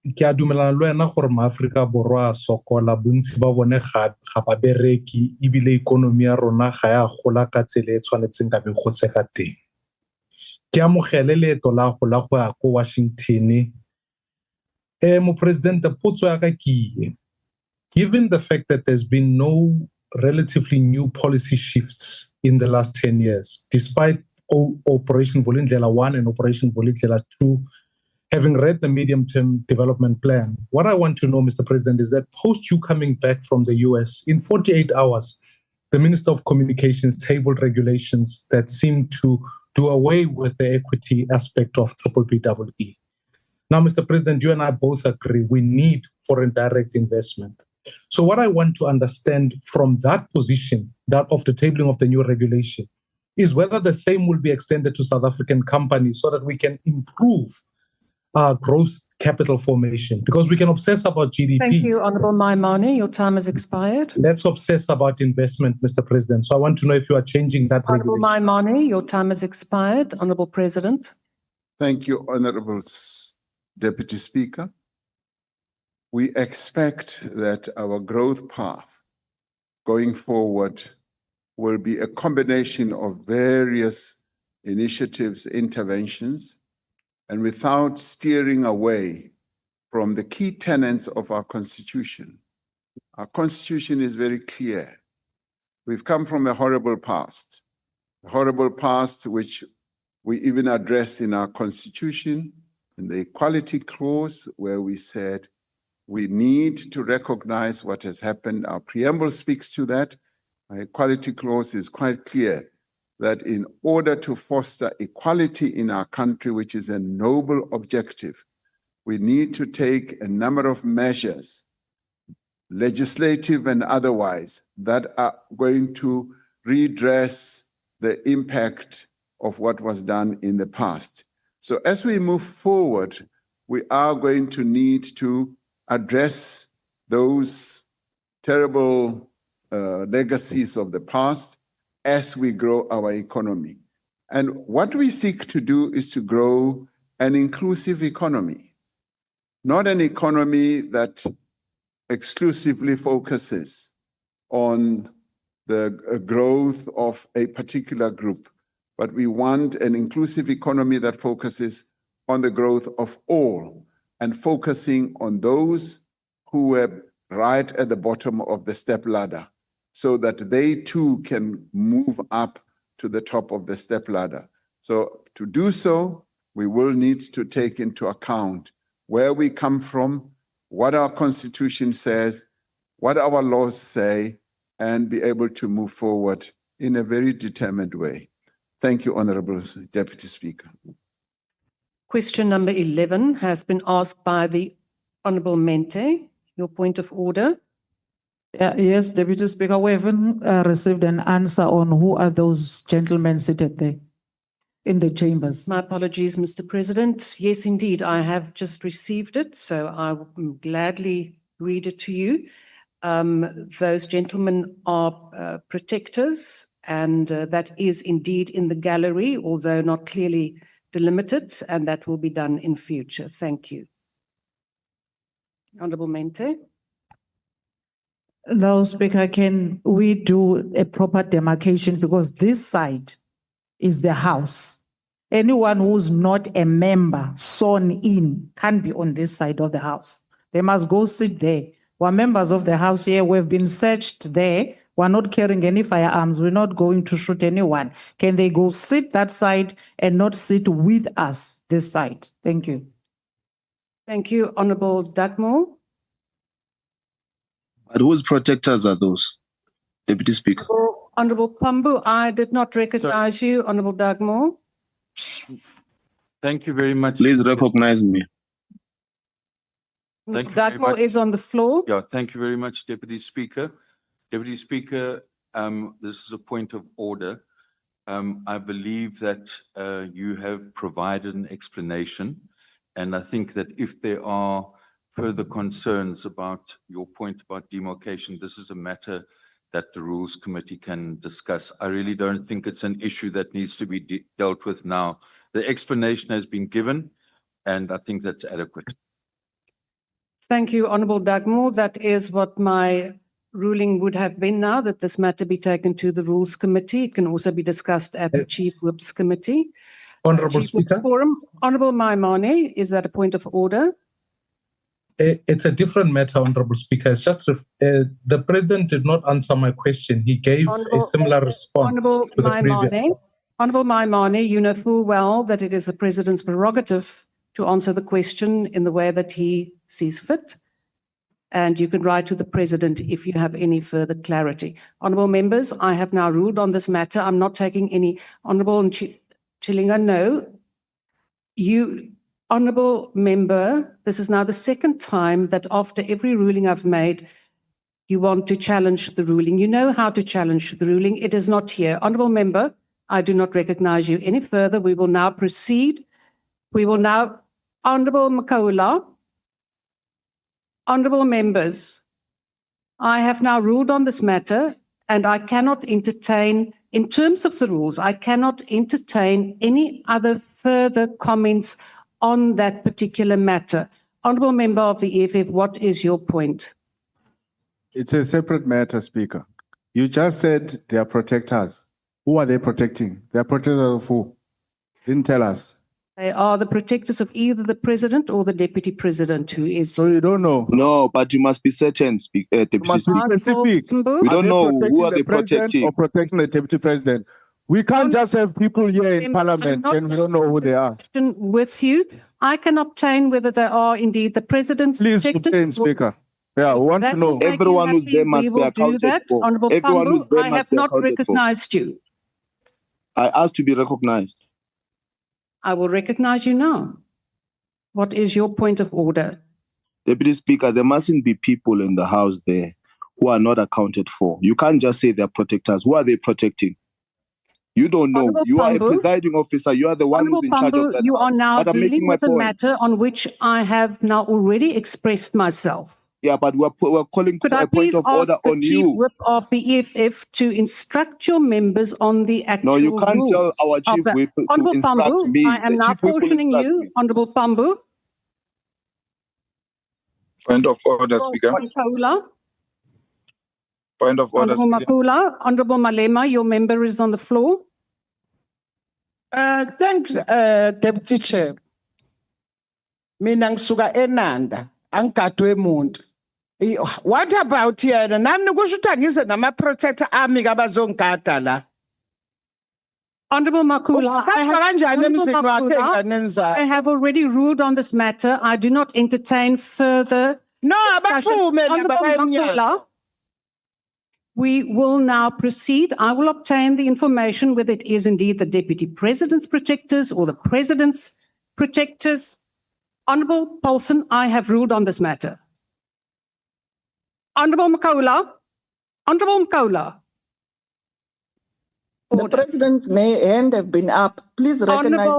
ke a dumelana le wena gore maAforika Borwa a sokola, bontsi ba bone ga ba bereki, ebile ikonomi ya rona ga ya gola ka tsela e tshwanetseng ka be gotse ka teng. Ke amogele leeto la go ya ko Washington. Mo Presidente, potso ya ka ke given the fact that there's been no relatively new policy shifts in the last 10 years, despite Operation Vulindlela 1 and Operation Vulindlela 2, having read the medium-term development plan, what I want to know, Mr. President, is that post you coming back from the US, in 48 hours, the Minister of Communications tabled regulations that seem to do away with the equity aspect of BBBEE. Now, Mr. President, you and I both agree we need foreign direct investment. So what I want to understand from that position, that of the tabling of the new regulation, is whether the same will be extended to South African companies so that we can improve our gross capital formation, because we can obsess about GDP. Thank you, Honourable Maimane. Your time has expired. Let's obsess about investment, Mr. President. So I want to know if you are changing that Honourable regulation. Maimane, your time has expired. Honourable President. Thank you, Honourable Deputy Speaker. We expect that our growth path going forward will be a combination of various initiatives, interventions, and without steering away from the key tenets of our Constitution. Our Constitution is very clear. We've come from a horrible past which we even address in our Constitution, in the Equality Clause, where we said we need to recognize what has happened. Our preamble speaks to that. Our Equality Clause is quite clear that in order to foster equality in our country, which is a noble objective, we need to take a number of measures, legislative and otherwise, that are going to redress the impact of what was done in the past. So as we move forward, we are going to need to address those terrible legacies of the past as we grow our economy. And what we seek to do is to grow an inclusive economy, not an economy that exclusively focuses on the growth of a particular group, but we want an inclusive economy that focuses on the growth of all. and focusing on those who were right at the bottom of the step ladder so that they too can move up to the top of the step ladder. So to do so, we will need to take into account where we come from, what our constitution says, what our laws say, and be able to move forward in a very determined way. Thank you, Honorable Deputy Speaker. Question number 11 has been asked by the Honorable Mente. Your point of order. Yes, Deputy Speaker, we haven't received an answer on who are those gentlemen seated there in the chambers. My apologies, Mr. President. Yes, indeed, I have just received it, so I will gladly read it to you. Those gentlemen are protectors, and that is indeed in the gallery, although not clearly delimited, and that will be done in future. Thank you. Honorable Mente. Now, Speaker, can we do a proper demarcation, because this side is the House. Anyone who's not a member sworn in can't be on this side of the House. They must go sit there. We're members of the House here. We've been searched there. We're not carrying any firearms. We're not going to shoot anyone. Can they go sit that side and not sit with us this side? Thank you. Thank you, Honorable Dugmore. But whose protectors are those, Deputy Speaker? Honorable Pambu, I did not recognize you. Honorable Dugmore. Thank you very much. Please recognize me. Thank you very Dugmore much. is on the floor. Yeah, thank you very much, Deputy Speaker. Deputy Speaker, this is a point of order. I believe that you have provided an explanation, and I think that if there are further concerns about your point about demarcation, this is a matter that the Rules Committee can discuss. I really don't think it's an issue that needs to be dealt with now. The explanation has been given, and I think that's adequate. Thank you, Honorable Dugmore. That is what my ruling would have been now, that this matter be taken to the Rules Committee. It can also be discussed at the Chief Whip's Committee. Honorable Chief Whip's Speaker. Forum. Honorable Maimane, is that a point of order? It's a different matter, Honorable Speaker. It's just the President did not answer my question. He gave a similar response to the previous one. Honorable Maimane, you know full well that it is the President's prerogative to answer the question in the way that he sees fit. And you can write to the President if you have any further clarity. Honorable members, I have now ruled on this matter. I'm not taking any. Honorable Chilinga, no. You, Honorable Member, this is now the second time that after every ruling I've made, you want to challenge the ruling. You know how to challenge the ruling. It is not here. Honorable Member, I do not recognize you any further. We will now proceed. We will now, Honorable Makola, Honorable members, I have now ruled on this matter, and I cannot entertain, in terms of the rules, I cannot entertain any other further comments on that particular matter. Honorable member of the EFF, what is your point? It's a separate matter, Speaker. You just said they are protectors. Who are they protecting? They are protectors of who? Didn't tell us. They are the protectors of either the President or the Deputy President, who is... So you don't know? No, but you must be certain, Deputy Must be Speaker. specific. We don't know who are they protecting. Or protecting the Deputy President. We can't just have people here in Parliament and we don't know who they are. With you, I can obtain whether they are indeed the President's Please protectors. obtain, Speaker. Yeah, we want to know. Everyone who's there must be accounted for. Honorable Everyone who's Pambu, there I must have be not accounted for. recognized you. I asked to be recognized. I will recognize you now. What is your point of order? Deputy Speaker, there mustn't be people in the House there who are not accounted for. You can't just say they're protectors. Who are they protecting? You don't know. Honorable You are a Pambu, presiding officer. You are the one who's in charge of that. you are house. now But I'm making dealing my with a point. matter on which I have now already expressed myself. Yeah, but we're calling Could for I a point please of ask order the on Chief you. Whip of the EFF to instruct your members on the actual No, you can't rules tell our of Chief the- Whip to Honorable instruct Pambu, me. I am The now Chief Whip will cautioning instruct you, me. Honorable Pambu. Point of order, Speaker. Makula, Point of order, Honorable Speaker. Makula, Honorable Malema, your member is on the floor. Thanks, Deputy Chair. Mina ngisuka eNanda, angigadwe muntu. What about yena? Nani kusho ukuthi angize nama-protector ami kabazongigada la? Honorable Makula, I have already ruled on this matter. I do not entertain further discussions. Honorable Makula, we will now proceed. I will obtain the information whether it is indeed the Deputy President's protectors or the President's protectors. Honorable Paulson, I have ruled on this matter. Honorable Makula, Honorable Makula. The President's hand have been up. Please recognize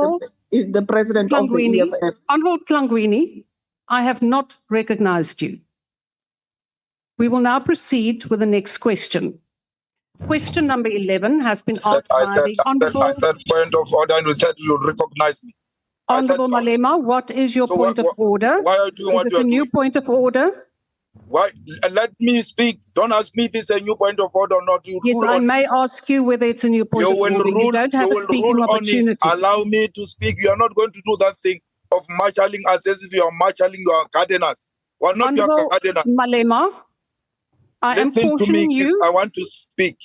the President of the EFF. Honorable Tlangwini, I have not recognized you. We will now proceed with the next question. Question number 11 has been asked by the Honorable... I said point of order and you said you recognize me. Honorable Malema, what is your point of order? Why are you doing what Is it a new point of order? Why? Let me speak. Don't ask me if it's a new point of order or not. You Yes, rule I on may ask you whether it's a new point of order. You don't have a speaking opportunity. Allow me to speak. You are not going to do that thing of marshalling us as if you are marshalling your gardeners. We are not your gardeners. Malema, I am cautioning you. I want to speak.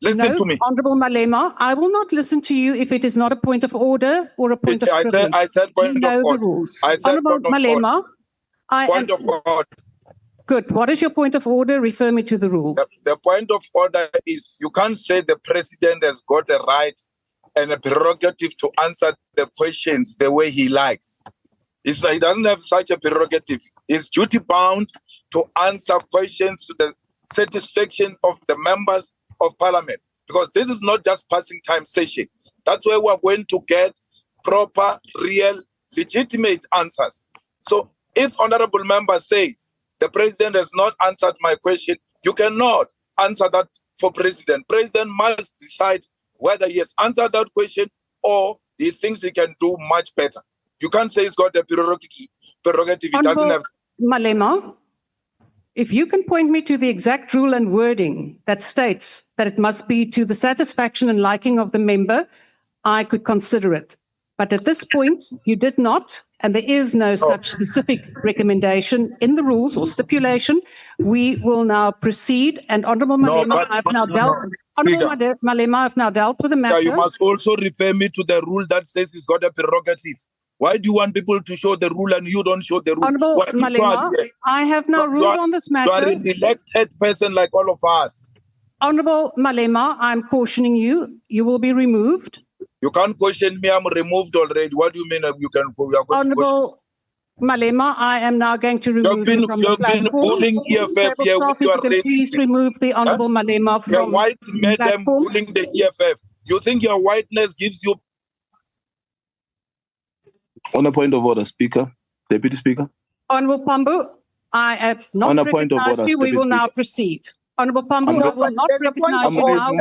Listen to me. Honorable Malema, I will not listen to you if it is not a point of order or a point of privilege. I said point you know of order. The rules. I said Honorable point of Malema, order. Point of order. Good. What is your point of order? Refer me to the rule. The point of order is you can't say the president has got a right and a prerogative to answer the questions the way he likes. It's like he doesn't have such a prerogative. He's duty bound to answer questions to the satisfaction of the members of parliament, because this is not just passing time session. That's where we're going to get proper, real, legitimate answers. So if honorable member says the president has not answered my question, you cannot answer that for president. President must decide whether he has answered that question or he thinks he can do much better. You can't say he's got a prerogative. He doesn't have. Malema, if you can point me to the exact rule and wording that states that it must be to the satisfaction and liking of the member, I could consider it. But at this point, you did not, and there is no such specific recommendation in the rules or stipulation. We will now proceed. And Honorable Malema, I've now dealt. Honorable Malema, I've now dealt with the matter. Yeah, you must also refer me to the rule that says he's got a prerogative. Why do you want people to show the rule and you don't show the rule? Honorable Malema, I have now ruled on this matter. You are an elected person like all of us. Honorable Malema, I'm cautioning you. You will be removed. You can't question me. I'm removed already. What do you mean you can? Honorable Malema, I am now going to remove you from the platform. You've been bullying EFF here with your racism. Please remove the Honorable Malema from the white the madam bullying the EFF. You think your whiteness gives you... On a point of order, Speaker, Deputy Speaker. Honorable Pambu, I have not recognized you. We will now proceed. Honorable Pambu, I will not recognize you now.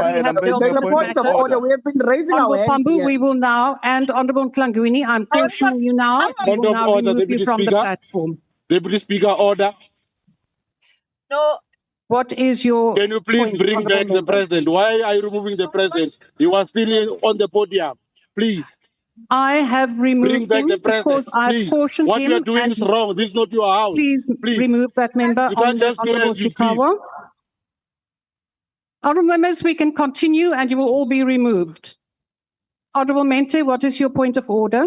There's a point of order. We have been raising our hands. Honorable Pambu, we will now, and Honorable Tlangwini, I'm cautioning you now. We will now remove you from the platform. Deputy Speaker, order. No. What is your... Can you please bring back the president? Why are you removing the president? He was still on the podium. Please. I have removed him because I've cautioned him. What you are doing is wrong. This is not your house. Please remove that member. You can't just do Honorable Chikawa. Honorable members, we can continue and you will all be removed. Honorable Mente, what is your point of order?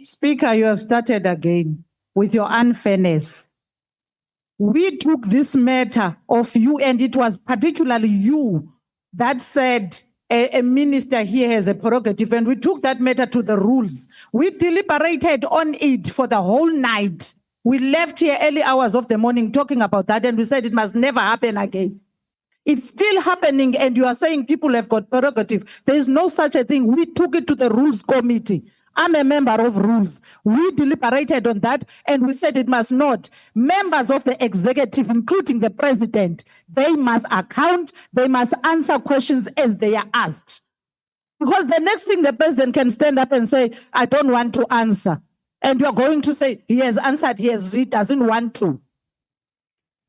Speaker, you have started again with your unfairness. We took this matter of you, and it was particularly you that said a minister here has a prerogative, and we took that matter to the rules. We deliberated on it for the whole night. We left here early hours of the morning talking about that, and we said it must never happen again. It's still happening, and you are saying people have got prerogative. There is no such a thing. We took it to the Rules Committee. I'm a member of Rules. We deliberated on that, and we said it must not. Members of the executive, including the president, they must account, they must answer questions as they are asked. Because the next thing the president can stand up and say, I don't want to answer. And you're going to say, he has answered, he doesn't want to.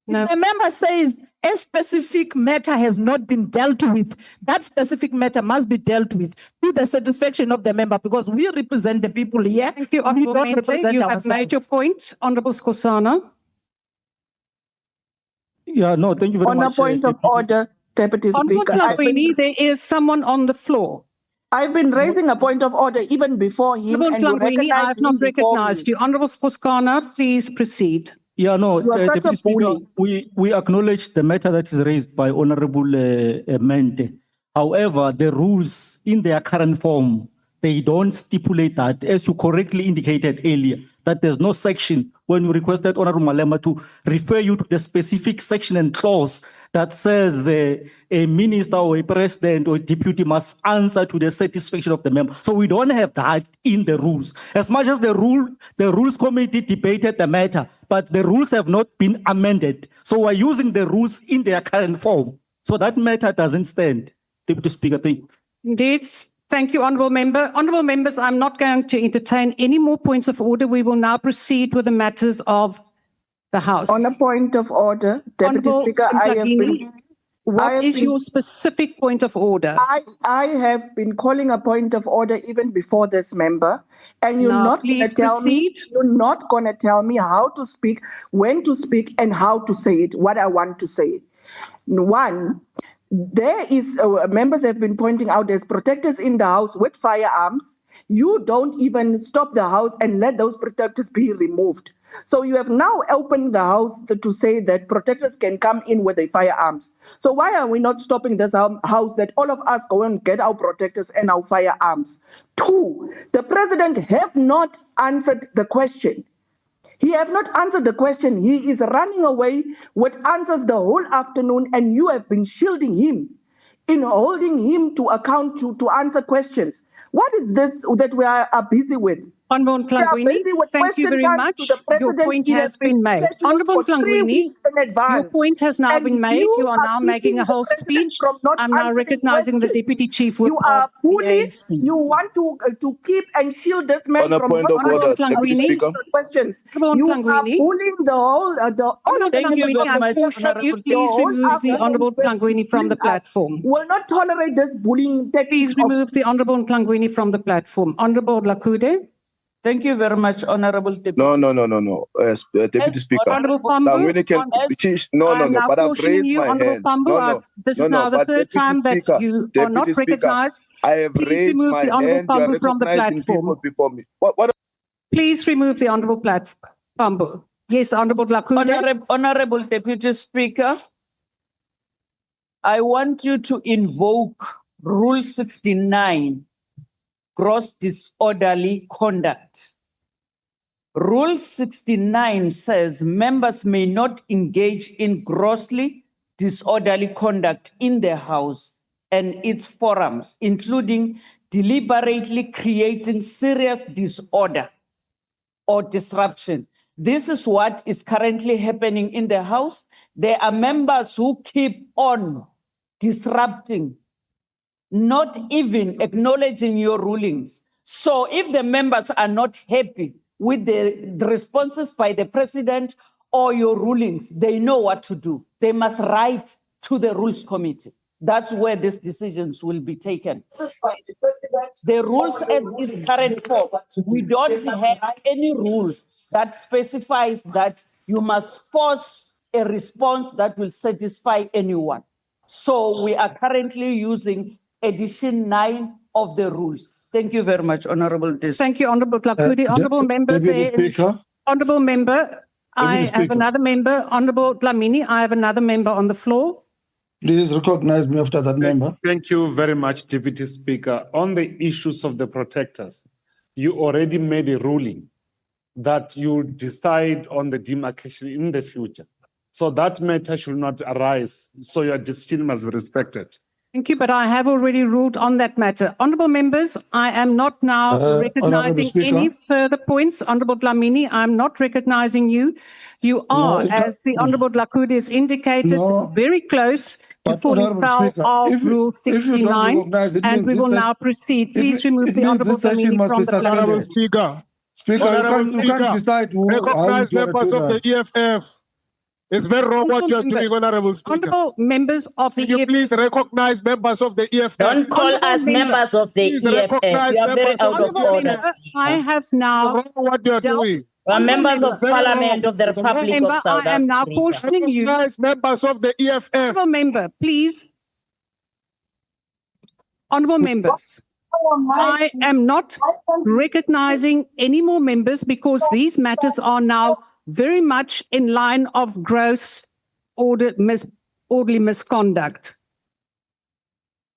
No. If the member says, a specific matter has not been dealt with, that specific matter must be dealt with to the satisfaction of the member, because we represent the people here. Thank you, We Honourable don't Mente. represent You have made your ourselves. point. Honourable Skosana. Yeah, no, thank you very On a much. point of order, Deputy Honourable Speaker, Tlangwini, there is someone on the floor. I've been raising a point of order even before him, Honourable and you Tlangwini, I recognize have him not before me. recognized you. Honourable Skoskana, please proceed. Yeah, no, You are such Deputy a Speaker, bully. we acknowledge the matter that is raised by Honorable Mente. However, the rules in their current form, they don't stipulate that, as you correctly indicated earlier, that there's no section when you requested Honorable Malema to refer you to the specific section and clause that says a minister or a president or a deputy must answer to the satisfaction of the member. So we don't have that in the rules. As much as the rules committee debated the matter, but the rules have not been amended. So we're using the rules in their current form. So that matter doesn't stand. Deputy Speaker, thank you. Indeed. Thank you, Honourable Member. Honourable Members, I'm not going to entertain any more points of order. We will now proceed with the matters of the House. On a point of order, Deputy Honourable Speaker, I have Tlangwini, been. what is your specific point of order? I have been calling a point of order even before this member, and you're Now, not going to please tell me. proceed. You're not going to tell me how to speak, when to speak, and how to say it. What I want to say. One, there is members have been pointing out there's protectors in the house with firearms. You don't even stop the house and let those protectors be removed. So you have now opened the house to say that protectors can come in with their firearms. So why are we not stopping this house that all of us go and get our protectors and our firearms? Two, the president have not answered the question. He have not answered the question. He is running away with answers the whole afternoon, and you have been shielding him in holding him to account to answer questions. What is this that we are busy with? Honourable Tlangwini, thank you very much. Your point has been made. Honourable Tlangwini, your point has now been made. You are now making a whole speech. I'm now recognizing the Deputy Chief Whip You are of the bullied. ANC. You want to keep and shield this man On a from point of not order, answering Deputy Speaker. questions. Honourable You are Tlangwini. bullying the whole all of Thank the you members very of much, the Honourable. You the please whole remove the Honourable afternoon Tlangwini from the bullying us. platform. Will not tolerate this bullying tactics. Please remove the Honourable Tlangwini from the platform. Honourable Lakude. Thank you very much, Honorable Deputy. No. Deputy Speaker. Honourable Pambu, Tlangwini can I'm now but I've cautioning raised you, my Honourable hand. Pambu. This is now the but third Deputy time that Speaker, you are not Deputy Speaker, recognized. I have Please raised remove my the Honourable hand. You are Pambu from the recognizing people platform. before me. What Please remove the Honourable Pambu. Yes, Honourable Lakude. Honorable Deputy Speaker, I want you to invoke Rule 69, gross disorderly conduct. Rule 69 says members may not engage in grossly disorderly conduct in the House and its forums, including deliberately creating serious disorder or disruption. This is what is currently happening in the House. There are members who keep on disrupting, not even acknowledging your rulings. So if the members are not happy with the responses by the president or your rulings, they know what to do. They must write to the Rules Committee. That's where these decisions will be taken. The rules at its current form, we don't have any rule that specifies that you must force a response that will satisfy anyone. So we are currently using edition 9 of the rules. Thank you very much, Honorable Dis. Thank you, Honourable Tlakudi. Honourable Member, Honourable Member, I have another member, Honourable Dlamini. I have another member on the floor. Please recognize me after that member. Thank you very much, Deputy Speaker. On the issues of the protectors, you already made a ruling that you decide on the demarcation in the future. So that matter should not arise. So your decision must be respected. Thank you, but I have already ruled on that matter. Honourable members, I am not now recognizing any further points. Honourable Dlamini, I'm not recognizing you. You are, as the Honourable Dlakude has indicated, very close to falling foul of Rule 69, and we will now proceed. Please remove the Honourable Dlamini from the Honourable platform. Speaker, you can't decide who, recognize members of the EFF. It's very wrong what you're doing, members, Honorable Speaker. Honorable members of the Can you EFF. please recognize members of the EFF? Don't call Honorable us member, members of the Please EFF. recognize You are very members of out of Honorable order. member, I have now Wrong what you're dealt- doing. You are Honorable members member, of Parliament of the It's Republic member, of South I am now Africa. cautioning you. Recognize members of the EFF. Honorable member, please. Honorable members, I am not recognizing any more members because these matters are now very much in line of gross orderly misconduct.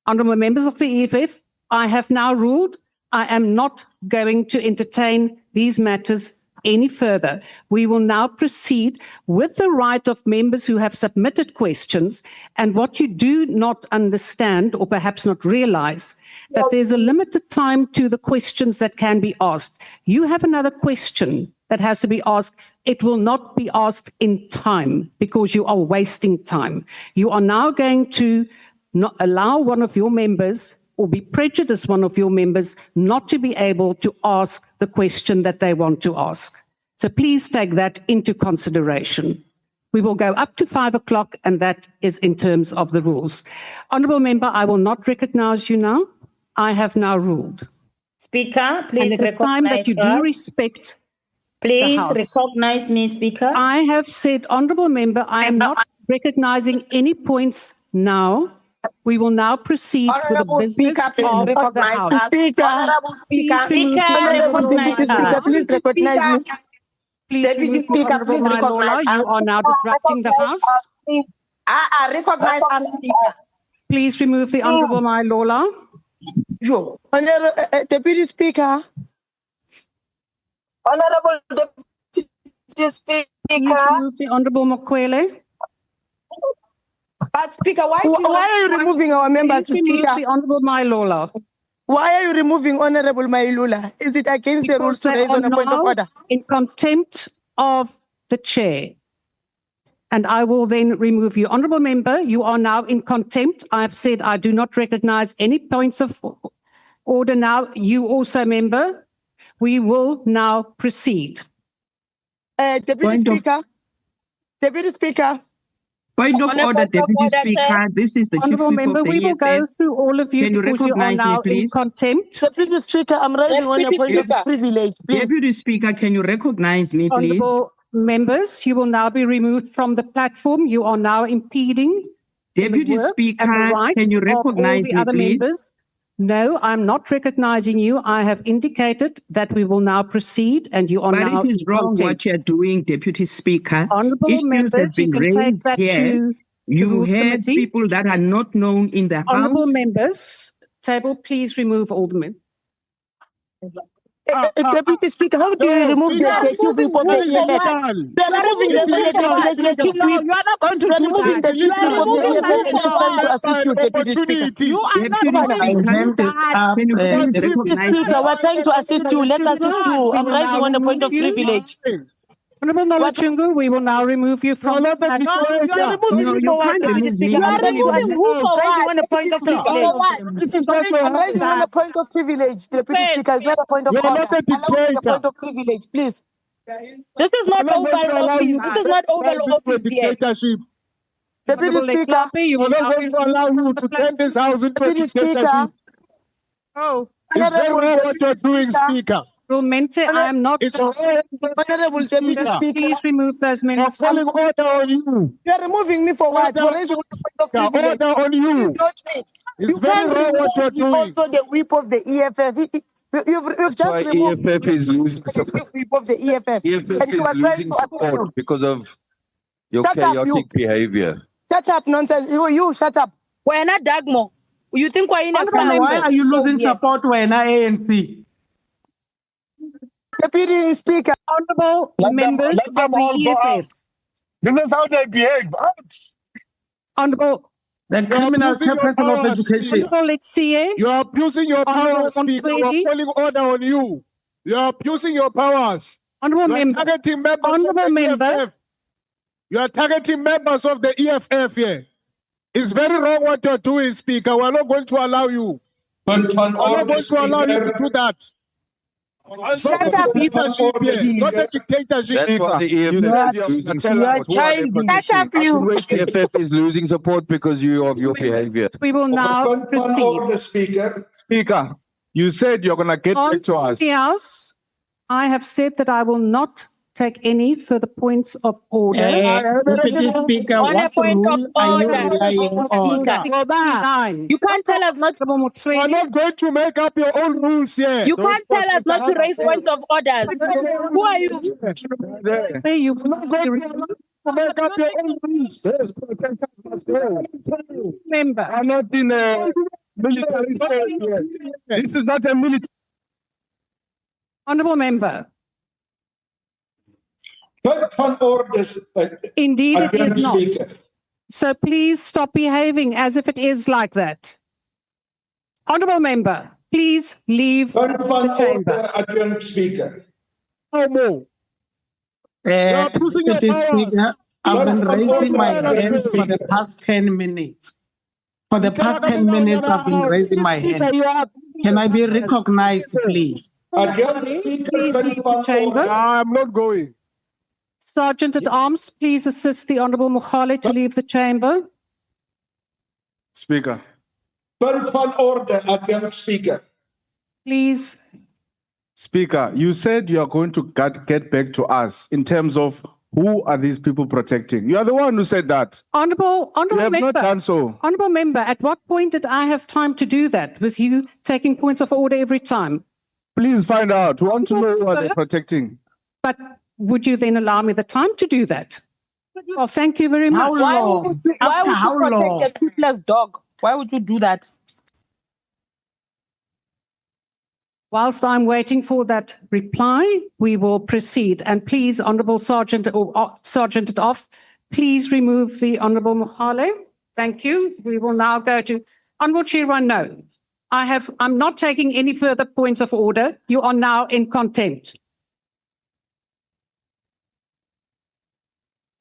Honorable members of the EFF, I have now ruled I am not going to entertain these matters any further. We will now proceed with the right of members who have submitted questions. And what you do not understand, or perhaps not realize, that there's a limited time to the questions that can be asked. You have another question that has to be asked. It will not be asked in time because you are wasting time. You are now going to not allow one of your members or be prejudiced one of your members not to be able to ask the question that they want to ask. So please take that into consideration. We will go up to 5 o'clock, and that is in terms of the rules. Honourable member, I will not recognize you now. I have now ruled. Speaker, please and it is time that you do us. respect the Please House. recognize me, Speaker. I have said, Honourable member, I am not recognizing any points now. We will now proceed Honorable with the business Speaker, please of the recognize House. us. Honorable Speaker, Please remove the Honorable Deputy Speaker, please recognize me. Please Deputy remove the Speaker, Honourable please Malola. recognize You us. are now disrupting the House. Recognize us, Speaker. Please remove the Honourable Malola. Yo, Honorable Deputy Speaker. Honorable Deputy Speaker. Please remove the Honourable Mokwele. But Speaker, why are you removing our members, Please remove Speaker? the Honourable Malola. Why are you removing Honorable Mailula? Is it against the rules to Because they raise on are a point of now order? in contempt of the chair. And I will then remove you. Honourable member, you are now in contempt. I have said I do not recognize any points of order now. You also, member. We will now proceed. Deputy Speaker. Deputy Speaker. Point of order, Deputy Speaker. This is the Chief Honourable Whip member, of the we will go EFF. through all of you Can you because you are recognize me, now in please? contempt. Deputy Speaker, I'm raising on a point of privilege, please. Deputy Speaker, can you recognize me, please? Honourable members, you will now be removed from the platform. You are now impeding Deputy the work Speaker, and the rights can you of all recognize the me, other please? members. No, I'm not recognizing you. I have indicated that we will now proceed, and you are But now it is in wrong contempt. what you're doing, Deputy Speaker. Honourable Issues members, have been you can take raised that here. to the You Rules had Committee. people that are not known in the Honourable House. members, table, please remove Alderman. Deputy Speaker, how do you remove the chief whip of the EFF? They are removing the chief whip. You are not going to They are do removing the that. chief whip of the EFF, and she's trying to assist you, Deputy Speaker. You are not Deputy going to do Speaker, that. can you please Deputy recognize Speaker, we're trying to assist you. Let's assist you. I'm will raising now on a point of remove you. privilege. Honourable Nolachungu, we will now remove you from the platform. You're removing No, me you for what, can't Deputy remove me. Speaker? I'm trying to Please. assist you. I'm raising on a point of privilege. This is I'm raising on a point of privilege, Deputy Speaker. It's not a point of You're order. not a Allow me the dictator. point of privilege, please. This is not I'm not going to Oval allow Office. you This is not Oval to Office here. dictatorship. Deputy Speaker. You will I'm not now going to allow you to turn this house into a Deputy Speaker. dictatorship. Oh, It's very Honorable wrong what you're Deputy doing, Speaker. Speaker. Mente, I am not. It's wrong. Honorable Deputy Speaker. Please remove those I'm minutes. calling order on you. You are removing me for what? For raising a point of privilege. Order on you. It's not me. It's You very can't wrong what you're remove doing. also the whip of the EFF. You've just Why removed EFF is losing the support. whip of the EFF. EFF And you is are trying losing to assist support you. because of your Shut up, chaotic you. behavior. Shut up, nonsense. You shut up. We're not Dagmo. You think we're in a Honourable Why are you losing support when ANC? Deputy Speaker. Honourable members of the EFF. This is how they behave. Honourable. The criminal chairperson of education. Honourable Letsie. You're abusing your power, Speaker. We're calling order on you. You're abusing your powers. Honourable member. Targeting members of the EFF. You are targeting members of the EFF here. It's very wrong what you're doing, Speaker. We're not going to allow you. We're not going to allow you to do that. Shut up. It's not a dictatorship. That's why the EFF is losing support. Who are they protecting? Shut up, you. EFF is losing support because of your behavior. We will now proceed. Speaker, you said you're going to get back to us. The House, I have said that I will not take any further points of order. Deputy Speaker, On a what point of rule are you order, relying on? Speaker. You can't tell us not. You are not going to make up your own rules here. You can't tell us not to raise points of orders. Who are you? Hey, you not going to make up your own rules. Member. I'm not in a military state here. This is not a military. Honourable Member. Orders. Indeed, it is not. Speaker. So please stop behaving as if it is like that. Honourable Member, please leave the chamber. Again, Speaker. No more. Deputy Speaker, I've been raising my hand for the past 10 minutes. For the past 10 minutes, I've been raising my hand. Can I be recognized, please? Again, Please leave the chamber. I'm not going. Sergeant at Arms, please assist the Honourable Mohale to leave the chamber. Speaker. Point of order again, Speaker. Please. Speaker, you said you are going to get back to us in terms of who are these people protecting. You are the one who said that. Honourable You have Member. not done so. Honourable Member, at what point did I have time to do that with you taking points of order every time? Please find out. We want to know who are they protecting. But would you then allow me the time to do that? Well, thank you very much. How long? Why would How you protect long? a toothless dog? Why would you do that? Whilst I'm waiting for that reply, we will proceed. And please, Honourable Sergeant or Sergeant at Off, please remove the Honourable Mohale. Thank you. We will now go to Honourable Chair. No, I'm not taking any further points of order. You are now in contempt.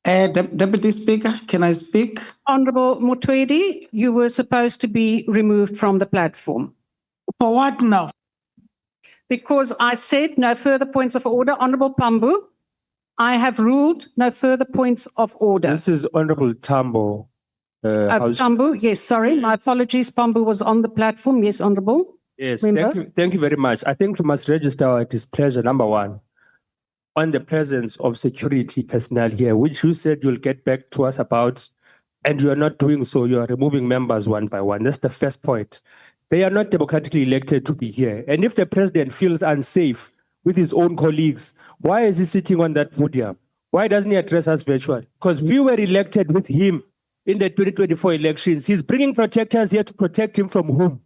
Deputy Speaker, can I speak? Honourable Motwedi, you were supposed to be removed from the platform. For what now? Because I said no further points of order. Honourable Pambu, I have ruled no further points of order. This is Honourable Tambo. Pambu, yes, sorry. My apologies. Pambu was on the platform. Yes, Honourable. Yes, Member. thank you very much. I think we must register at his pleasure, number one, on the presence of security personnel here, which you said you'll get back to us about, and you are not doing so. You are removing members one by one. That's the first point. They are not democratically elected to be here. And if the president feels unsafe with his own colleagues, why is he sitting on that podium? Why doesn't he address us virtually? Because we were elected with him in the 2024 elections. He's bringing protectors here to protect him from whom?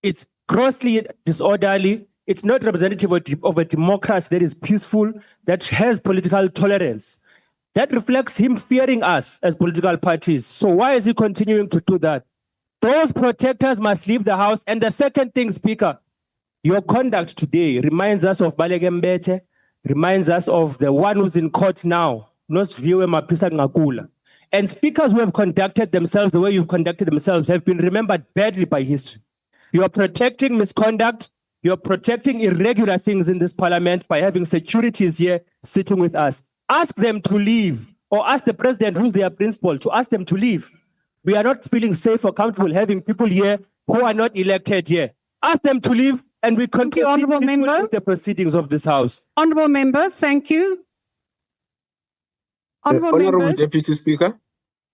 It's grossly disorderly. It's not representative of a democracy that is peaceful, that has political tolerance. That reflects him fearing us as political parties. So why is he continuing to do that? Those protectors must leave the house. And the second thing, Speaker, your conduct today reminds us of Baleke Mbete, reminds us of the one who's in court now, Nosviwe Mapisa Ngakula. And speakers who have conducted themselves the way you've conducted themselves have been remembered badly by history. You are protecting misconduct. You're protecting irregular things in this parliament by having securities here sitting with us. Ask them to leave, or ask the president, who's their principal, to ask them to leave. We are not feeling safe or comfortable having people here who are not elected here. Ask them to leave, and we continue with the proceedings of this House. Honourable Member, thank you. Honourable Deputy Speaker.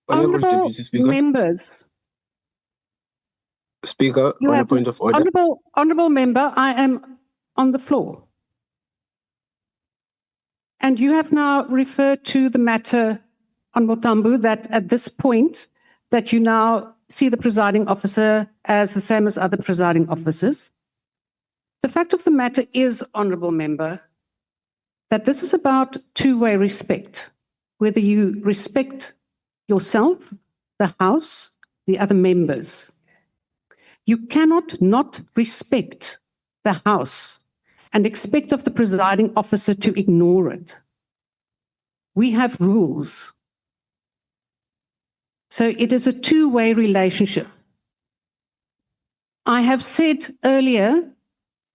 Honourable Deputy Speaker. Members. Speaker, on a point of order. Honourable Member, I am on the floor. And you have now referred to the matter, Honourable Tambu, that at this point, that you now see the presiding officer as the same as other presiding officers. The fact of the matter is, Honourable Member, that this is about two-way respect, whether you respect yourself, the House, the other members. You cannot not respect the House and expect of the presiding officer to ignore it. We have rules. So it is a two-way relationship. I have said earlier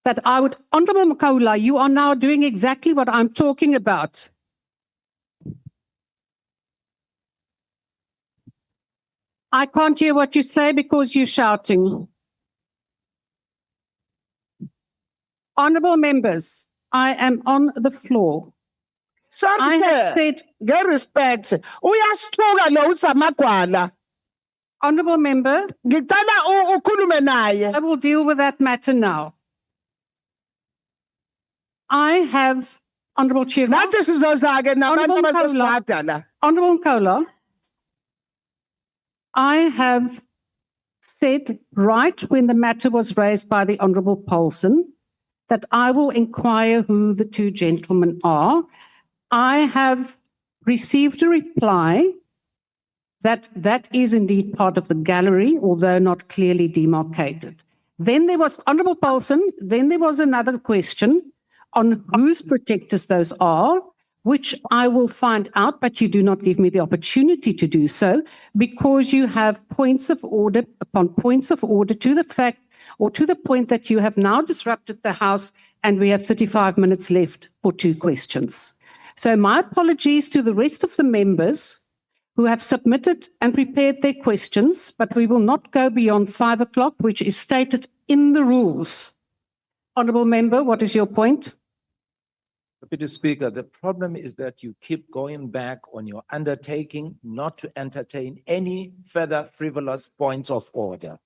that I would, Honorable Makaula, you are now doing exactly what I'm talking about. I can't hear what you say because you're shouting. Honorable members, I am on the floor. Sorry, I have said, get respect. Uyasithuka lo usamagwala. Honorable member, Ngicela ukhulume naye. I will deal with that matter now. I have, Honorable Chair. Nathi sizozake nabantu Honorable abazosibhada la. Honorable Mkaula, I have said right when the matter was raised by the Honorable Paulson that I will inquire who the two gentlemen are. I have received a reply that that is indeed part of the gallery, although not clearly demarcated. Then there was, Honorable Paulson, then there was another question on whose protectors those are, which I will find out, but you do not give me the opportunity to do so because you have points of order upon points of order to the fact or to the point that you have now disrupted the House and we have 35 minutes left for 2 questions. So my apologies to the rest of the members who have submitted and prepared their questions, but we will not go beyond 5 o'clock, which is stated in the rules. Honourable Member, what is your point? Deputy Speaker, the problem is that you keep going back on your undertaking not to entertain any further frivolous points of order.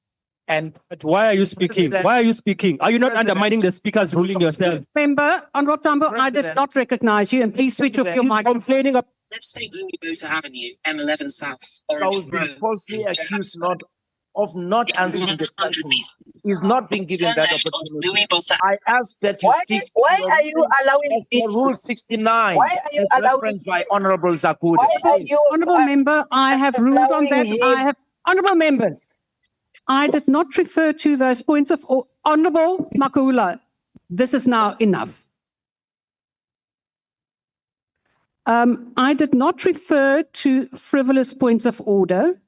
But why are you speaking? Why are you speaking? Are you not undermining the speaker's ruling yourself? Member, Honourable Tambo, I did not recognize you and please switch off your microphone. Complaining of Let's take Louis Motor Avenue, M11 South, I Orange was being Road. falsely accused of not answering the question. He's not being given that opportunity. I ask that you stick to Why your are you ruling allowing as per Rule 69, Why are you as allowing referenced by Honorable Zakude. Why are you Honourable Member, I have ruled on that. allowing I him- have, Honourable Members, I did not refer to those points of order. Honourable Makula, this is now enough. I did not refer to frivolous points of order.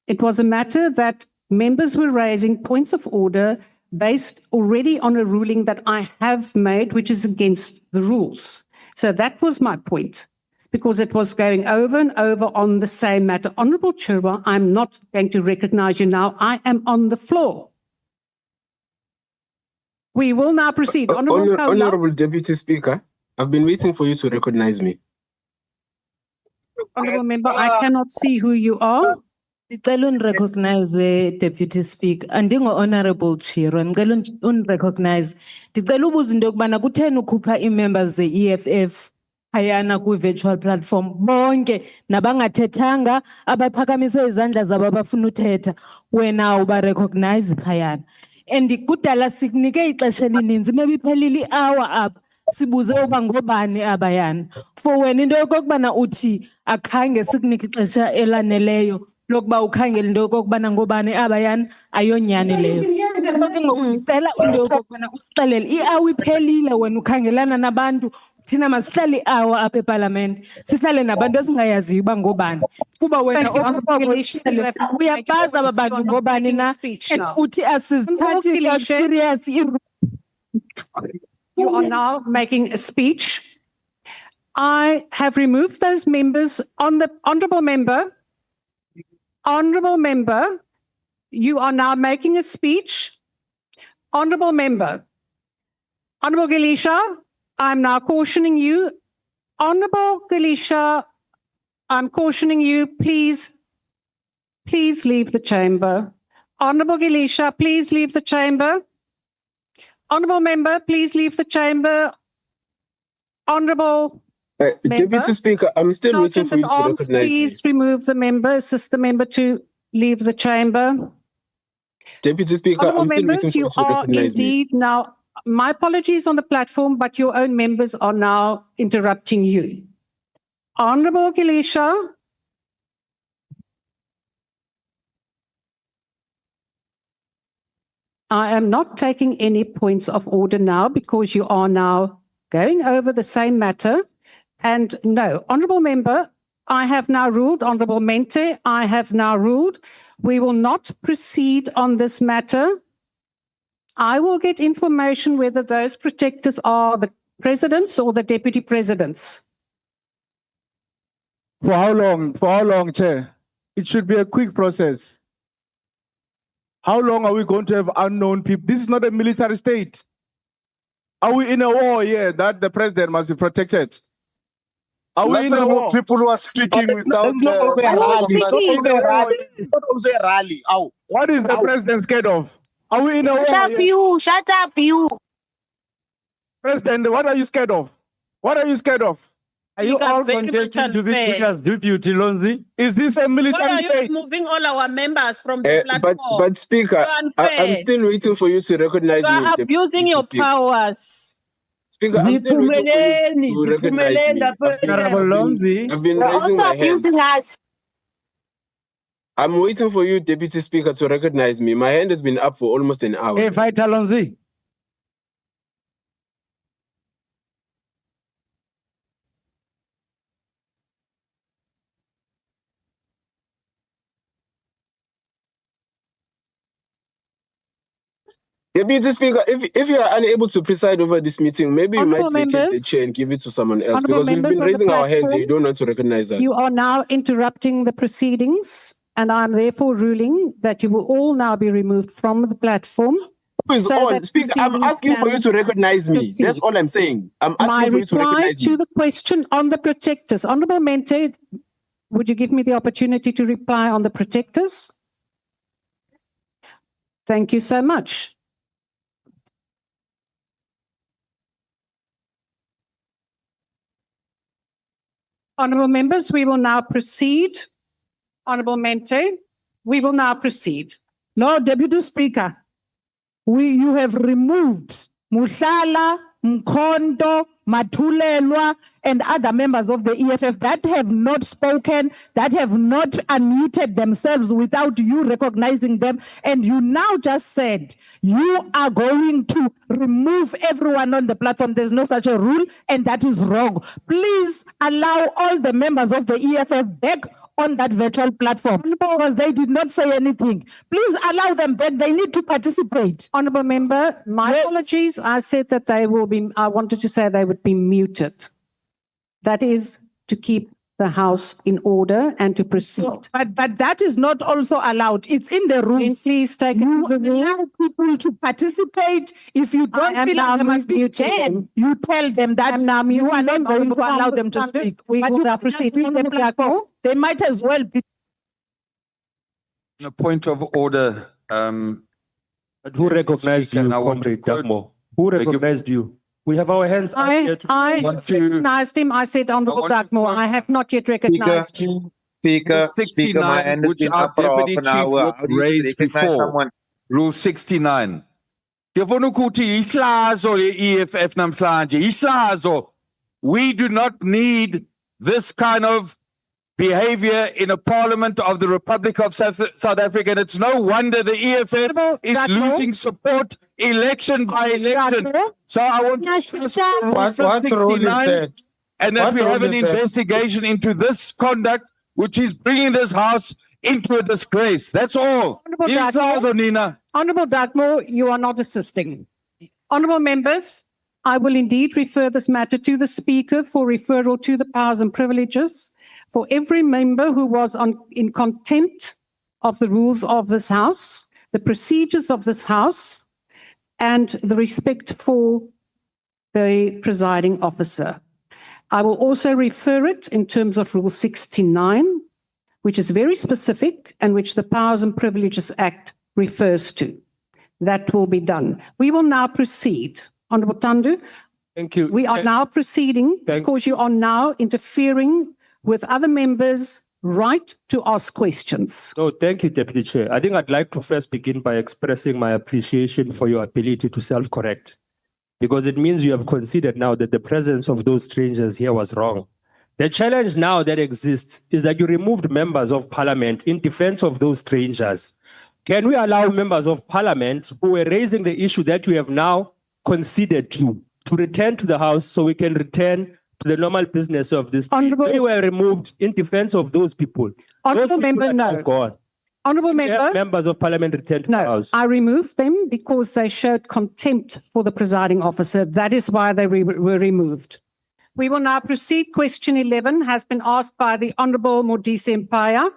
It was a matter that members were raising points of order based already on a ruling that I have made, which is against the rules. So that was my point, because it was going over and over on the same matter. Honourable Chirwa, I'm not going to recognize you now. I am on the floor. We will now proceed. Honourable Kaula. Honorable Deputy Speaker, I've been waiting for you to recognize me. Honourable Member, I cannot see who you are. Ndicela unrecognize Deputy Speaker. Andingo Honorable Chiro, ndicela unrecognize. Ndicela ubuza into yokubana kutheni ukhupha ii-members ze-EFF phayana kwi-virtual platform bonke nabangathethanga abaphakamise izandla zabo abafuna uthetha wena uba-recognize phayana. And kudala sikunike ixesha elininzi maybe iphelile i-hour apha sibuze uba ngobani abayana. For wena into yokokubana uthi akhange sikunike ixesha elaneleyo lokuba ukhangele into yokokubana ngobani abayana ayonyani leyo. So ke ngoku ndicela into yokokubana usixelele i-hour iphelile wena ukhangelana nabantu thina masihlale i-hour apha epalamente sihlale nabantu esingayaziyo uba ngobani kuba wena uyabazi aba bantu ngobani na and uthi asizithathi serious. You are now making a speech. I have removed those members on the Honourable Member. Honourable Member, you are now making a speech. Honourable Member. Honourable Gilisha, I'm now cautioning you. Honourable Gilisha, I'm cautioning you, please leave the chamber. Honourable Gilisha, please leave the chamber. Honourable Member, please leave the chamber. Honourable Deputy Speaker, I'm still waiting for you to recognize me. Please remove the member, assist the member to leave the chamber. Deputy Speaker, Honourable I'm still members, waiting for you to recognize me. indeed now, my apologies on the platform, but your own members are now interrupting you. Honourable Gilisha. I am not taking any points of order now because you are now going over the same matter. And no, Honourable Member, I have now ruled, Honourable Mente, I have now ruled, we will not proceed on this matter I will get information whether those protectors are the presidents or the deputy presidents. For how long? For how long, Chair? It should be a quick process. How long are we going to have unknown people? This is not a military state. Are we in a war here that the president must be protected? Are we in a war? People who are speaking without. It's not also a rally. It's not also a rally. Ow. What is the president scared of? Are we in a war? Shut up, here? you. Shut up, you. President, what are you scared of? What are you scared of? Are you all contesting to be Speaker's deputy, Lonzi? Is this a Why military are you state? moving all our members from the platform? But Speaker, You're I'm unfair. still waiting for you to recognize You me. are Deputy abusing your Speaker. powers. Speaker, I'm still waiting for you to recognize me. Honorable Lonzi. I've been You're raising also my hand. abusing us. I'm waiting for you, Deputy Speaker, to recognize me. My hand has been up for almost an hour. Hey, Vital Lonzi. Deputy Speaker, if you are unable to preside over this meeting, maybe you might Honourable vacate the members, chair and give it to someone else, Honourable because we've members been of the raising our hands and platform, you don't want to recognize us. You are now interrupting the proceedings, and I'm therefore ruling that you will all now be removed from the platform. Who is so on? that Speaker, I'm proceedings asking for can you to recognize me. proceed. That's all I'm saying. I'm My asking for you to reply recognize to me. the question on the protectors. Honourable Mente, would you give me the opportunity to reply on the protectors? Thank you so much. Honourable members, we will now proceed. Honourable Mente, we will now proceed. No, Deputy Speaker, you have removed Mushala, Mkondo, Matulelwa, and other members of the EFF that have not spoken, that have not unmuted themselves without you recognizing them. And you now just said you are going to remove everyone on the platform. There's no such a rule, and that is wrong. Please allow all the members of the EFF back on that virtual platform because they did not say anything. Please allow them back. They need to participate. Honourable member, my apologies. I said that they will be, I wanted to say they would be muted. That is to keep the House in order and to proceed. But that is not also allowed. It's in the rules. Please take You allow people to participate. If you don't am feel now like they must be muting dead, them. you tell them that now you are muting not going to them. allow them to speak. We But will you now can just proceed. leave the Honourable platform. Blackmore. They might as well be. A point of order. But who recognized Speaker, you, and I want to Comrade quote- Dagmo? Who Beg your- recognized you? We have our hands up here I want to- recognized him. I said, Honourable want to Dartmoor, I have not yet recognized you. Speaker, Rule Speaker, my 69, hand has which been our up for half deputy an chief hour. would How do you raise recognize before. someone? Rule 69. Ngifuna ukuthi ihlazo le-EFF namhlanje, ihlazo. We do not need this kind of behavior in a parliament of the Republic of South Africa. And it's no wonder the EFF is losing support election by election. So I want to ask for Rule What rule is 69 that? and that What we have rule an is that? investigation into this conduct, which is bringing this House into a disgrace. That's all. Honourable Ihlazo, Nina. Honourable Dartmoor, you are not assisting. Honourable members, I will indeed refer this matter to the Speaker for referral to the powers and privileges for every member who was in contempt of the rules of this House, the procedures of this House, and the respect for the presiding officer. I will also refer it in terms of Rule 69, which is very specific and which the Powers and Privileges Act refers to. That will be done. We will now proceed. Honourable Tandu, Thank you. we are now proceeding because you are now interfering with other members' right to ask questions. No, thank you, Deputy Chair. I think I'd like to first begin by expressing my appreciation for your ability to self-correct, because it means you have considered now that the presence of those strangers here was wrong. The challenge now that exists is that you removed members of parliament in defense of those strangers. Can we allow members of parliament who were raising the issue that we have now conceded to return to the House so we can return to the normal business of this? They were removed in defense of those people. Honourable Those people member, are now no. gone. Honourable member. Members of Parliament return to the No, House. I removed them because they showed contempt for the presiding officer. That is why they were removed. We will now proceed. Question 11 has been asked by the Honourable Modise Mpaya.